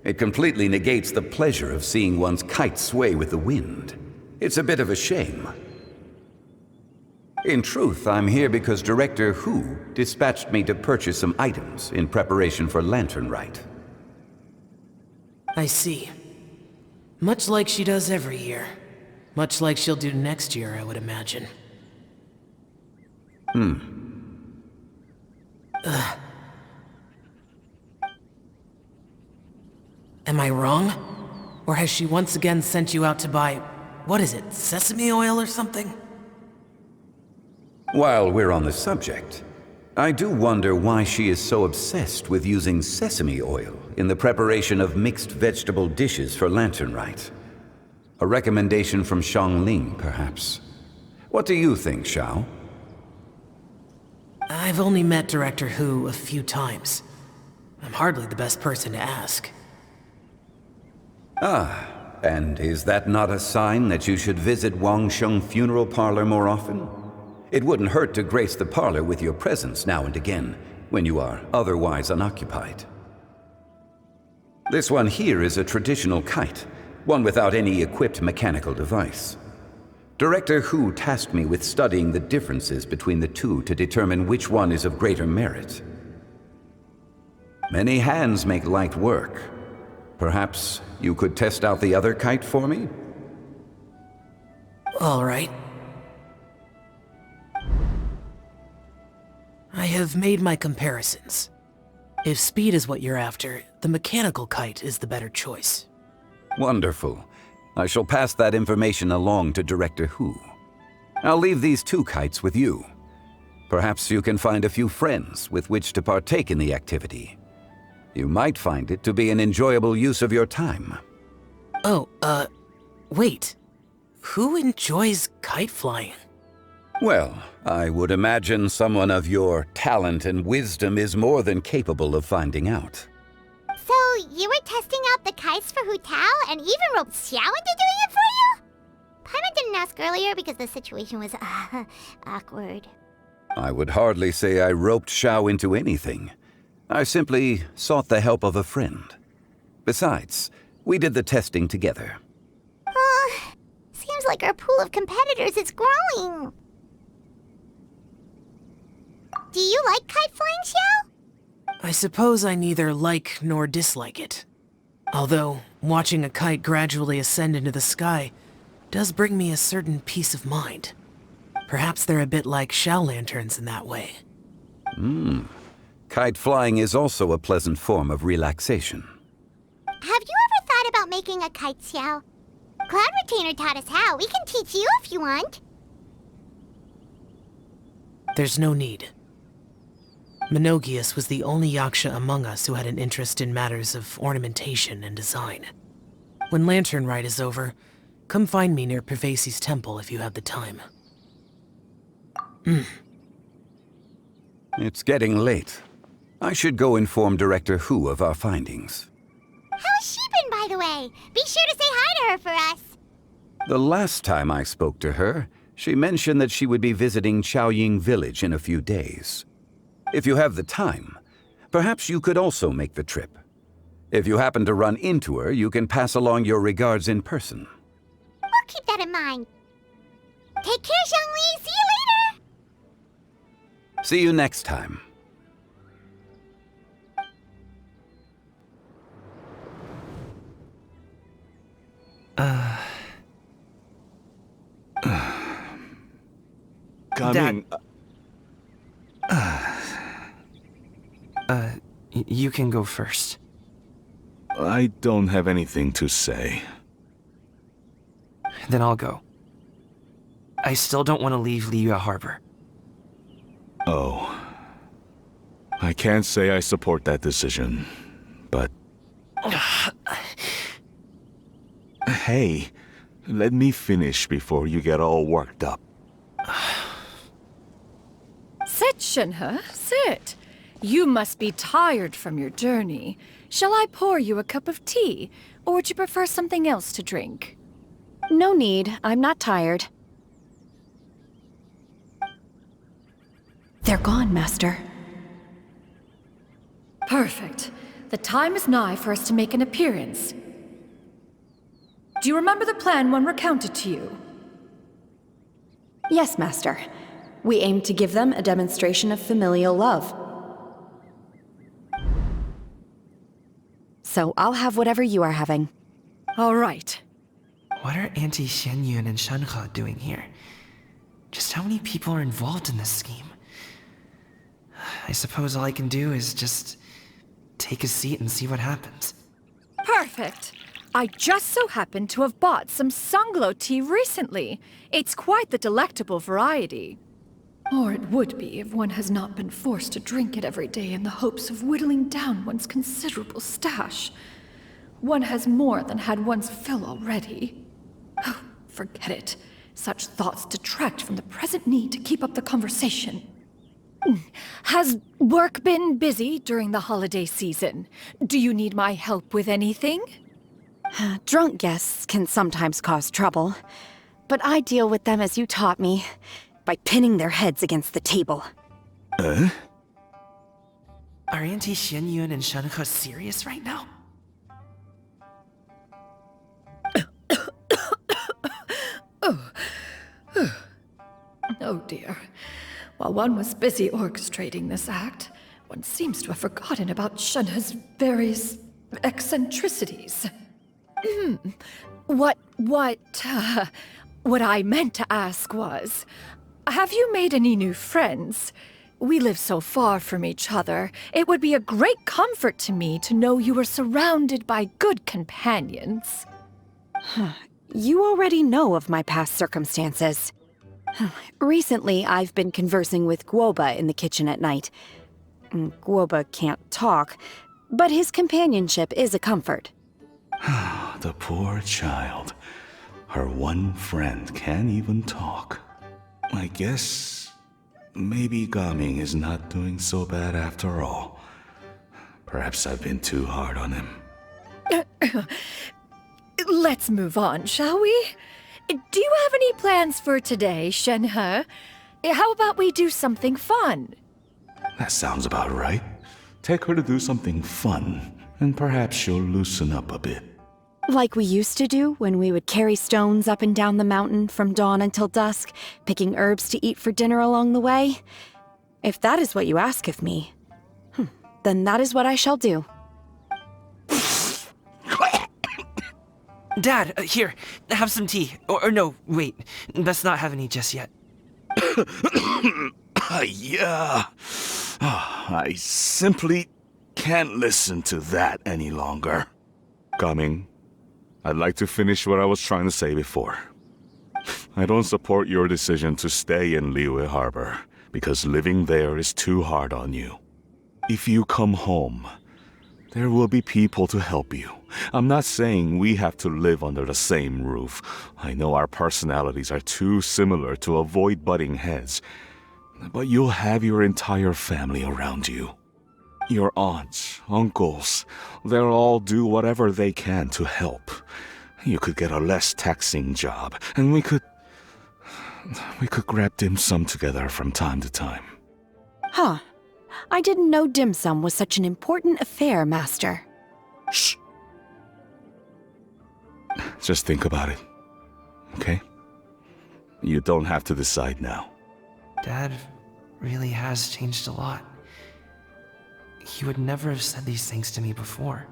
It completely negates the pleasure of seeing one's kite sway with the wind. It's a bit of a shame. In truth, I'm here because Director Hu dispatched me to purchase some items in preparation for Lantern Rite. I see. Much like she does every year. Much like she'll do next year, I would imagine. Am I wrong? Or has she once again sent you out to buy, what is it, sesame oil or something? While we're on the subject, I do wonder why she is so obsessed with using sesame oil in the preparation of mixed vegetable dishes for Lantern Rite. A recommendation from Xiangling, perhaps. What do you think, Xiao? I've only met Director Hu a few times. I'm hardly the best person to ask. Ah, and is that not a sign that you should visit Wangsheng Funeral Parlor more often? It wouldn't hurt to grace the parlor with your presence now and again, when you are otherwise unoccupied. This one here is a traditional kite, one without any equipped mechanical device. Director Hu tasked me with studying the differences between the two to determine which one is of greater merit. Many hands make light work. Perhaps you could test out the other kite for me? All right. I have made my comparisons. If speed is what you're after, the mechanical kite is the better choice. Wonderful. I shall pass that information along to Director Hu. I'll leave these two kites with you. Perhaps you can find a few friends with which to partake in the activity. You might find it to be an enjoyable use of your time. Oh, wait. Who enjoys kite flying? Well, I would imagine someone of your talent and wisdom is more than capable of finding out. So, you were testing out the kites for Hu Tao and even roped Xiao into doing it for you? Paimon didn't ask earlier because the situation was, awkward. I would hardly say I roped Xiao into anything. I simply sought the help of a friend. Besides, we did the testing together. Seems like our pool of competitors is growing. Do you like kite flying, Xiao? I suppose I neither like nor dislike it. Although, watching a kite gradually ascend into the sky does bring me a certain peace of mind. Perhaps they're a bit like shell lanterns in that way. Kite flying is also a pleasant form of relaxation. Have you ever thought about making a kite, Xiao? Cloud Retainer taught us how. We can teach you if you want. There's no need. Menogias was the only Yaksha among us who had an interest in matters of ornamentation and design. When Lantern Rite is over, come find me near Pervasi's temple if you have the time. It's getting late. I should go inform Director Hu of our findings. How's she been, by the way? Be sure to say hi to her for us. The last time I spoke to her, she mentioned that she would be visiting Chaoying Village in a few days. If you have the time, perhaps you could also make the trip. If you happen to run into her, you can pass along your regards in person. We'll keep that in mind. Take care, Zhongli. See you later. See you next time. Coming. You can go first. I don't have anything to say. Then I'll go. I still don't want to leave Liyue Harbor. Oh. I can't say I support that decision, but... Hey, let me finish before you get all worked up. Sit, Shenhe, sit. You must be tired from your journey. Shall I pour you a cup of tea, or would you prefer something else to drink? No need. I'm not tired. They're gone, Master. Perfect. The time is nigh for us to make an appearance. Do you remember the plan when recounted to you? Yes, Master. We aim to give them a demonstration of familial love. So I'll have whatever you are having. All right. What are Auntie Xianyun and Shenhe doing here? Just how many people are involved in this scheme? I suppose all I can do is just take a seat and see what happens. Perfect. I just so happen to have bought some Sunglow tea recently. It's quite the delectable variety. Or it would be if one has not been forced to drink it every day in the hopes of whittling down one's considerable stash. One has more than had one's fill already. Oh, forget it. Such thoughts detract from the present need to keep up the conversation. Has work been busy during the holiday season? Do you need my help with anything? Drunk guests can sometimes cause trouble, but I deal with them as you taught me, by pinning their heads against the table. Are Auntie Xianyun and Shenhe serious right now? Oh dear. While one was busy orchestrating this act, one seems to have forgotten about Shenhe's various eccentricities. What I meant to ask was, have you made any new friends? We live so far from each other. It would be a great comfort to me to know you were surrounded by good companions. You already know of my past circumstances. Recently, I've been conversing with Guoba in the kitchen at night. Guoba can't talk, but his companionship is a comfort. The poor child. Her one friend can't even talk. I guess maybe Gaming is not doing so bad after all. Perhaps I've been too hard on him. Let's move on, shall we? Do you have any plans for today, Shenhe? How about we do something fun? That sounds about right. Take her to do something fun, and perhaps she'll loosen up a bit. Like we used to do when we would carry stones up and down the mountain from dawn until dusk, picking herbs to eat for dinner along the way? If that is what you ask of me, then that is what I shall do. Dad, here, have some tea. Or no, wait, let's not have any just yet. Yeah. I simply can't listen to that any longer. Coming. I'd like to finish what I was trying to say before. I don't support your decision to stay in Liyue Harbor, because living there is too hard on you. If you come home, there will be people to help you. I'm not saying we have to live under the same roof. I know our personalities are too similar to avoid butting heads. But you'll have your entire family around you. Your aunts, uncles, they'll all do whatever they can to help. You could get a less taxing job, and we could grab dim sum together from time to time. Huh. I didn't know dim sum was such an important affair, Master. Shh. Just think about it, okay? You don't have to decide now. Dad really has changed a lot. He would never have said these things to me before.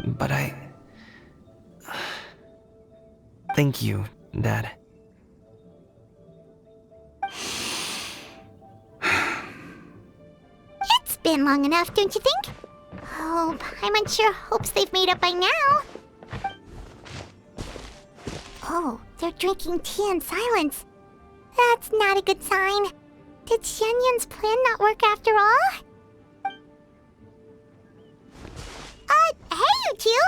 But thank you, Dad. It's been long enough, don't you think? Oh, Paimon sure hopes they've made up by now. Oh, they're drinking tea in silence. That's not a good sign. Did Xianyun's plan not work after all? Hey you two!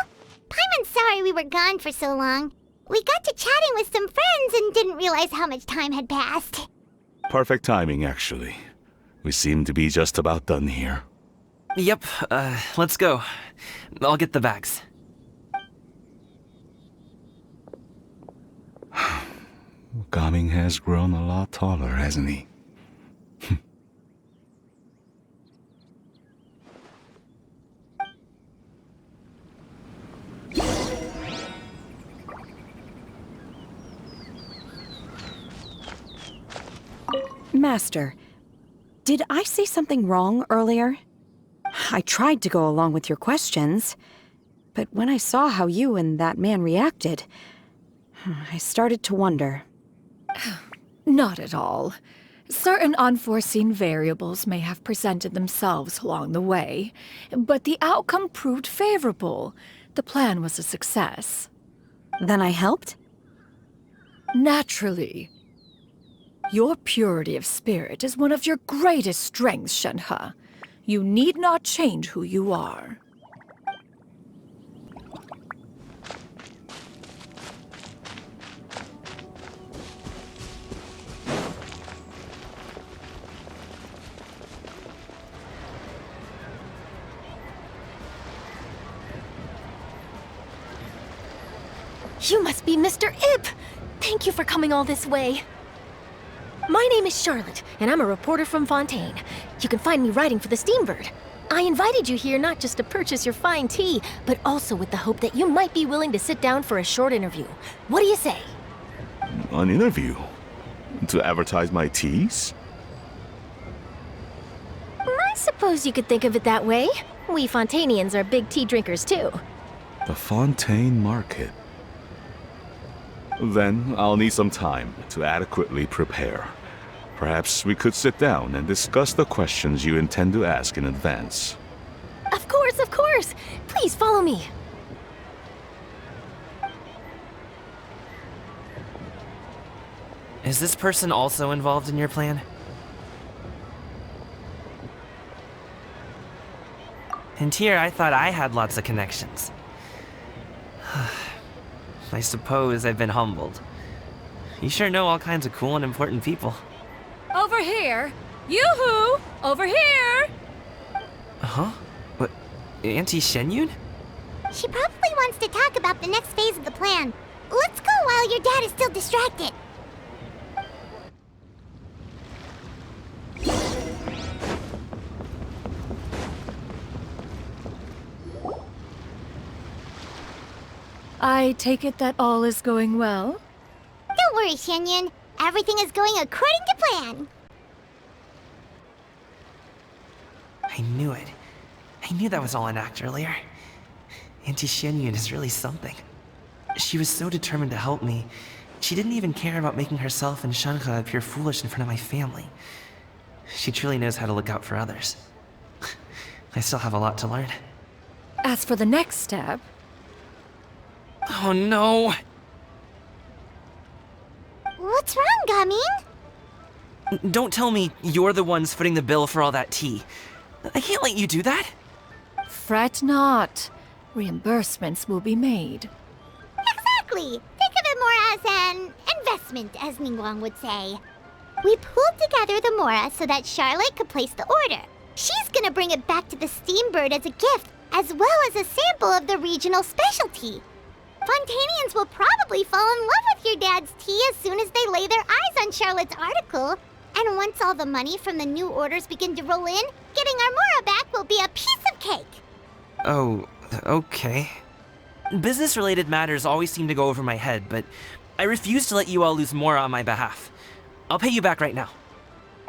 Paimon's sorry we were gone for so long. We got to chatting with some friends and didn't realize how much time had passed. Perfect timing, actually. We seem to be just about done here. Yep, let's go. I'll get the bags. Gaming has grown a lot taller, hasn't he? Master, did I say something wrong earlier? I tried to go along with your questions, but when I saw how you and that man reacted, I started to wonder. Not at all. Certain unforeseen variables may have presented themselves along the way, but the outcome proved favorable. The plan was a success. Then I helped? Naturally. Your purity of spirit is one of your greatest strengths, Shenhe. You need not change who you are. You must be Mr. Ip! Thank you for coming all this way. My name is Charlotte, and I'm a reporter from Fontaine. You can find me writing for the Steambird. I invited you here not just to purchase your fine tea, but also with the hope that you might be willing to sit down for a short interview. What do you say? An interview? To advertise my teas? I suppose you could think of it that way. We Fontainians are big tea drinkers, too. The Fontaine Market. Then I'll need some time to adequately prepare. Perhaps we could sit down and discuss the questions you intend to ask in advance. Of course, of course! Please follow me. Is this person also involved in your plan? And here I thought I had lots of connections. I suppose I've been humbled. You sure know all kinds of cool and important people. Over here! Yoo-hoo! Over here! Huh? What? Auntie Shenyun? She probably wants to talk about the next phase of the plan. Let's go while your dad is still distracted. I take it that all is going well? Don't worry, Xianyun. Everything is going according to plan. I knew it. I knew that was all an act earlier. Auntie Xianyun is really something. She was so determined to help me. She didn't even care about making herself and Shanhe appear foolish in front of my family. She truly knows how to look out for others. I still have a lot to learn. As for the next step... Oh no! What's wrong, Gamin? Don't tell me you're the ones footing the bill for all that tea. I can't let you do that. Fret not. Reimbursements will be made. Exactly. Think of it more as an investment, as Ningguang would say. We pooled together the Mora so that Charlotte could place the order. She's gonna bring it back to the Steambird as a gift, as well as a sample of the regional specialty. Fontanians will probably fall in love with your dad's tea as soon as they lay their eyes on Charlotte's article. And once all the money from the new orders begin to roll in, getting our Mora back will be a piece of cake. Oh, okay. Business-related matters always seem to go over my head, but I refuse to let you all lose Mora on my behalf. I'll pay you back right now.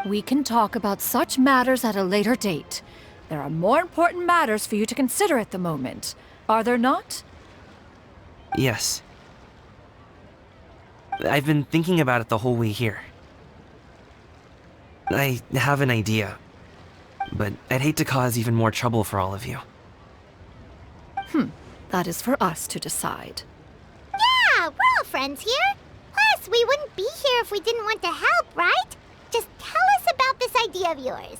We can talk about such matters at a later date. There are more important matters for you to consider at the moment, are there not? Yes. I've been thinking about it the whole way here. I have an idea, but I'd hate to cause even more trouble for all of you. That is for us to decide. Yeah, we're all friends here. Plus, we wouldn't be here if we didn't want to help, right? Just tell us about this idea of yours.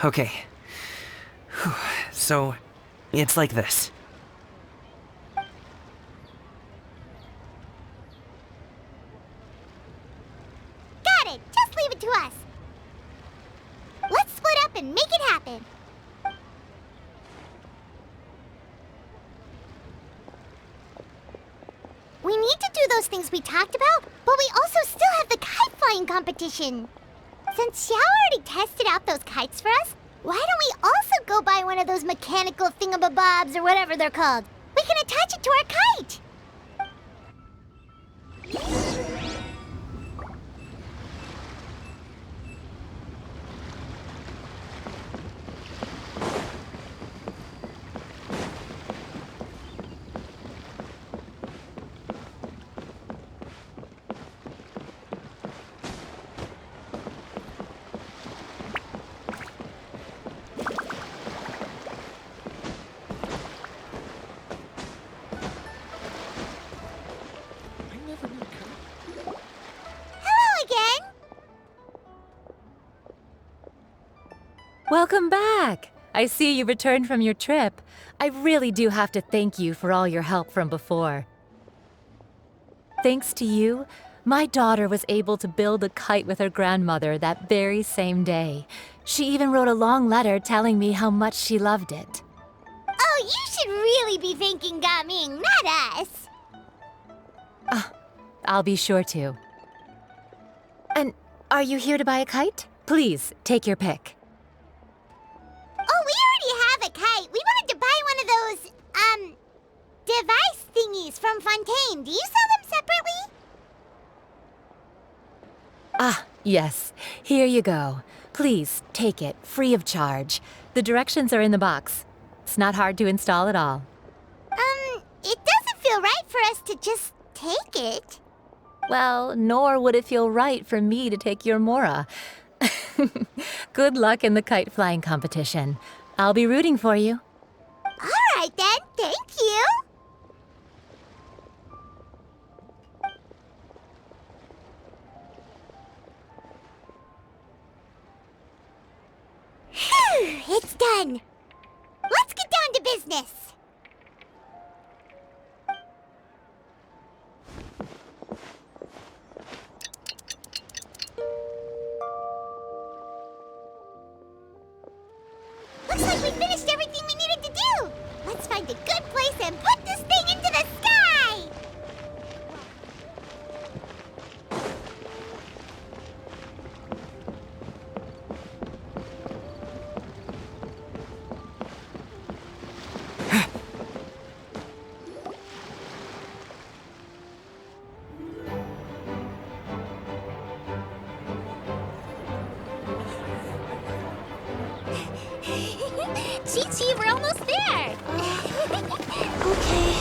Okay. Whew. So, it's like this. Got it. Just leave it to us. Let's split up and make it happen. We need to do those things we talked about, but we also still have the kite flying competition. Since Xiao already tested out those kites for us, why don't we also go buy one of those mechanical thingamabobs or whatever they're called? We can attach it to our kite. Welcome back! I see you returned from your trip. I really do have to thank you for all your help from before. Thanks to you, my daughter was able to build a kite with her grandmother that very same day. She even wrote a long letter telling me how much she loved it. Oh, you should really be thanking Gaming, not us. I'll be sure to. And are you here to buy a kite? Please, take your pick. Oh, we already have a kite. We wanted to buy one of those, device thingies from Fontaine. Do you sell them separately? Ah, yes. Here you go. Please, take it, free of charge. The directions are in the box. It's not hard to install at all. It doesn't feel right for us to just take it. Well, nor would it feel right for me to take your Mora. Good luck in the kite flying competition. I'll be rooting for you. All right then, thank you. Phew, it's done. Let's get down to business. Looks like we finished everything we needed to do. Let's find a good place and put this thing into the sky. Chi-Chi, we're almost there! Okay.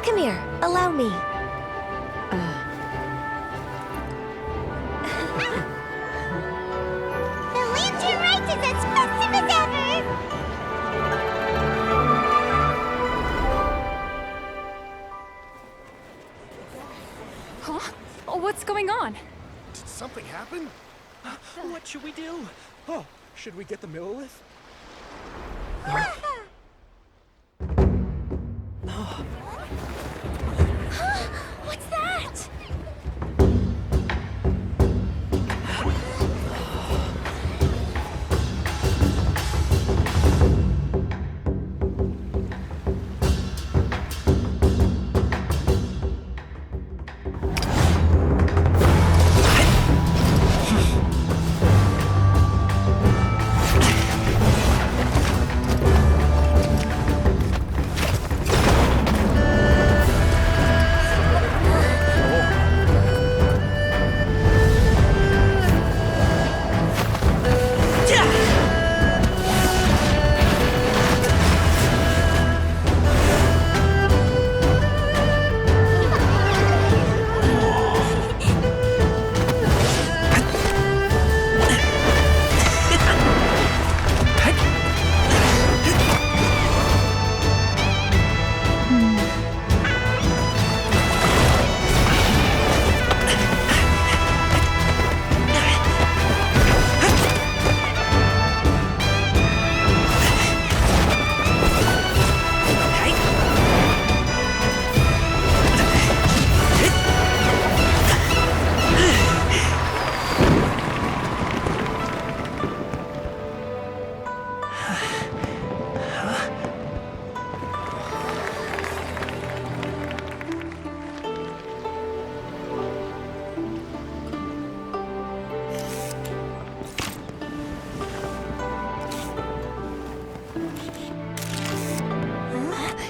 Come here, allow me. The Lantern Rite is as festive as ever! Huh? Oh, what's going on? Did something happen? What should we do? Oh, should we get the Millilith? What's that?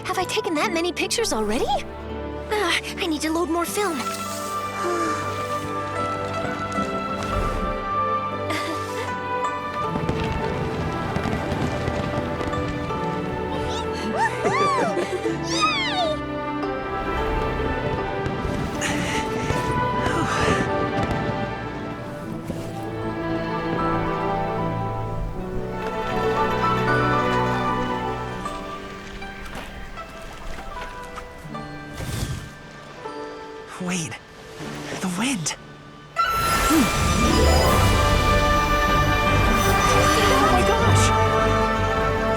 Have I taken that many pictures already? I need to load more film. Wait, the wind. Oh my gosh!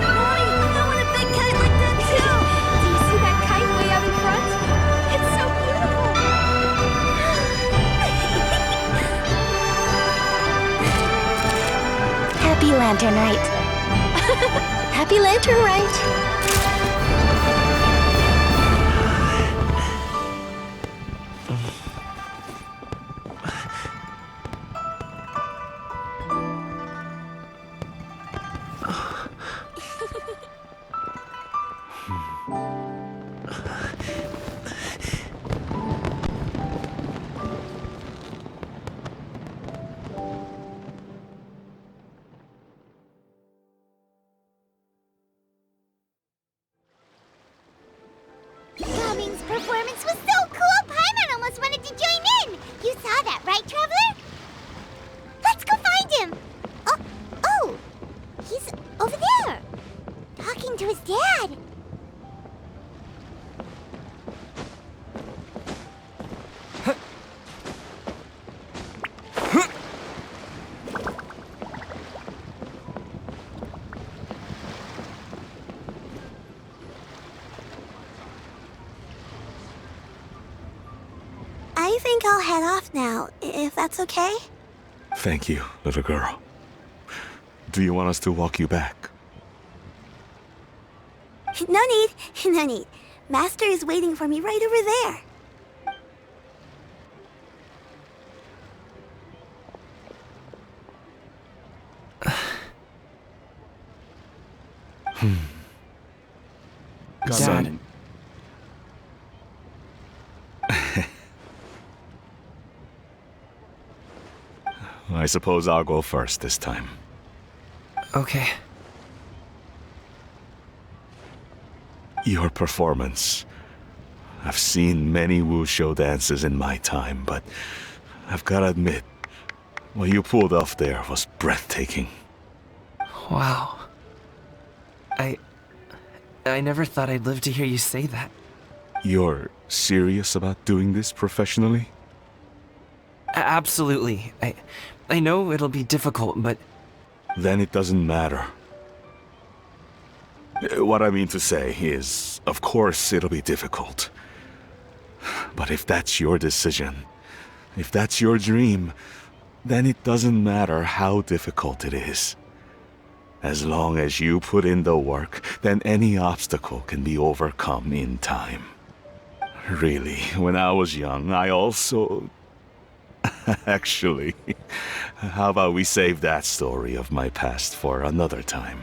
Mommy, I want a big kite like that too! Do you see that kite way out in front? It's so beautiful! Happy Lantern Rite. Happy Lantern Rite. Cummings' performance was so cool, Paimon almost wanted to join in! You saw that, right, Traveler? Let's go find him! Oh! He's over there! Talking to his dad! I think I'll head off now, if that's okay? Thank you, little girl. Do you want us to walk you back? No need. Master is waiting for me right over there. Dad. I suppose I'll go first this time. Okay. Your performance. I've seen many wushou dances in my time, but I've gotta admit, what you pulled off there was breathtaking. Wow. I never thought I'd live to hear you say that. You're serious about doing this professionally? Absolutely. I know it'll be difficult, but... Then it doesn't matter. What I mean to say is, of course it'll be difficult. But if that's your decision, if that's your dream, then it doesn't matter how difficult it is. As long as you put in the work, then any obstacle can be overcome in time. Really, when I was young, I also... Actually, how about we save that story of my past for another time?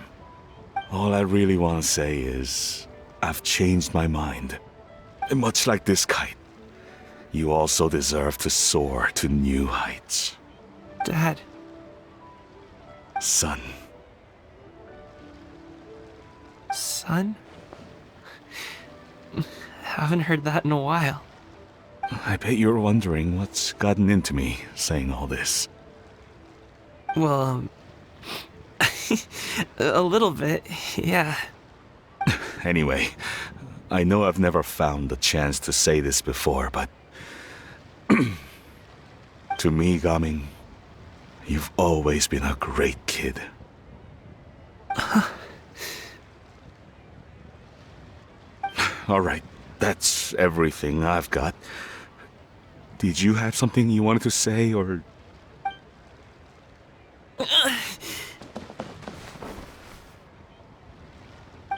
All I really want to say is, I've changed my mind. Much like this kite, you also deserve to soar to new heights. Dad. Son. Son? Haven't heard that in a while. I bet you're wondering what's gotten into me saying all this. Well, a little bit, yeah. Anyway, I know I've never found the chance to say this before, but... to me, Gaming, you've always been a great kid. Alright, that's everything I've got. Did you have something you wanted to say, or...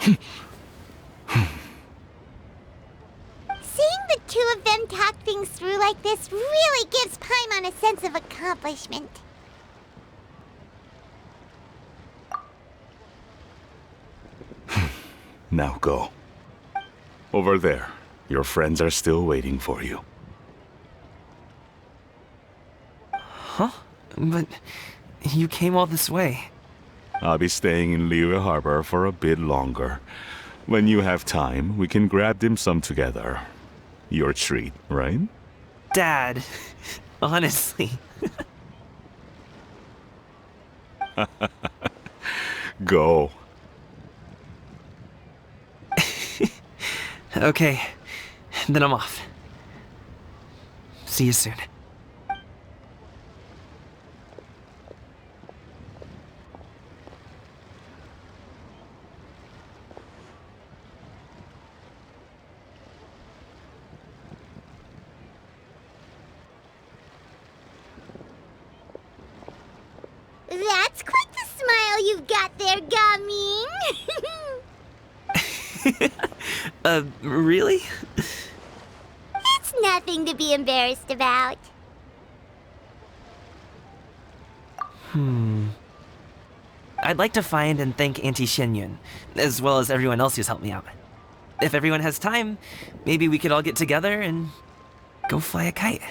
Seeing the two of them talk things through like this really gives Paimon a sense of accomplishment. Now go. Over there. Your friends are still waiting for you. Huh? But you came all this way. I'll be staying in Liyue Harbor for a bit longer. When you have time, we can grab dim sum together. Your treat, right? Dad, honestly. Go. Okay, then I'm off. See you soon. That's quite the smile you've got there, Gaming. Really? It's nothing to be embarrassed about. I'd like to find and thank Auntie Xinyun, as well as everyone else who's helped me out. If everyone has time, maybe we could all get together and go fly a kite.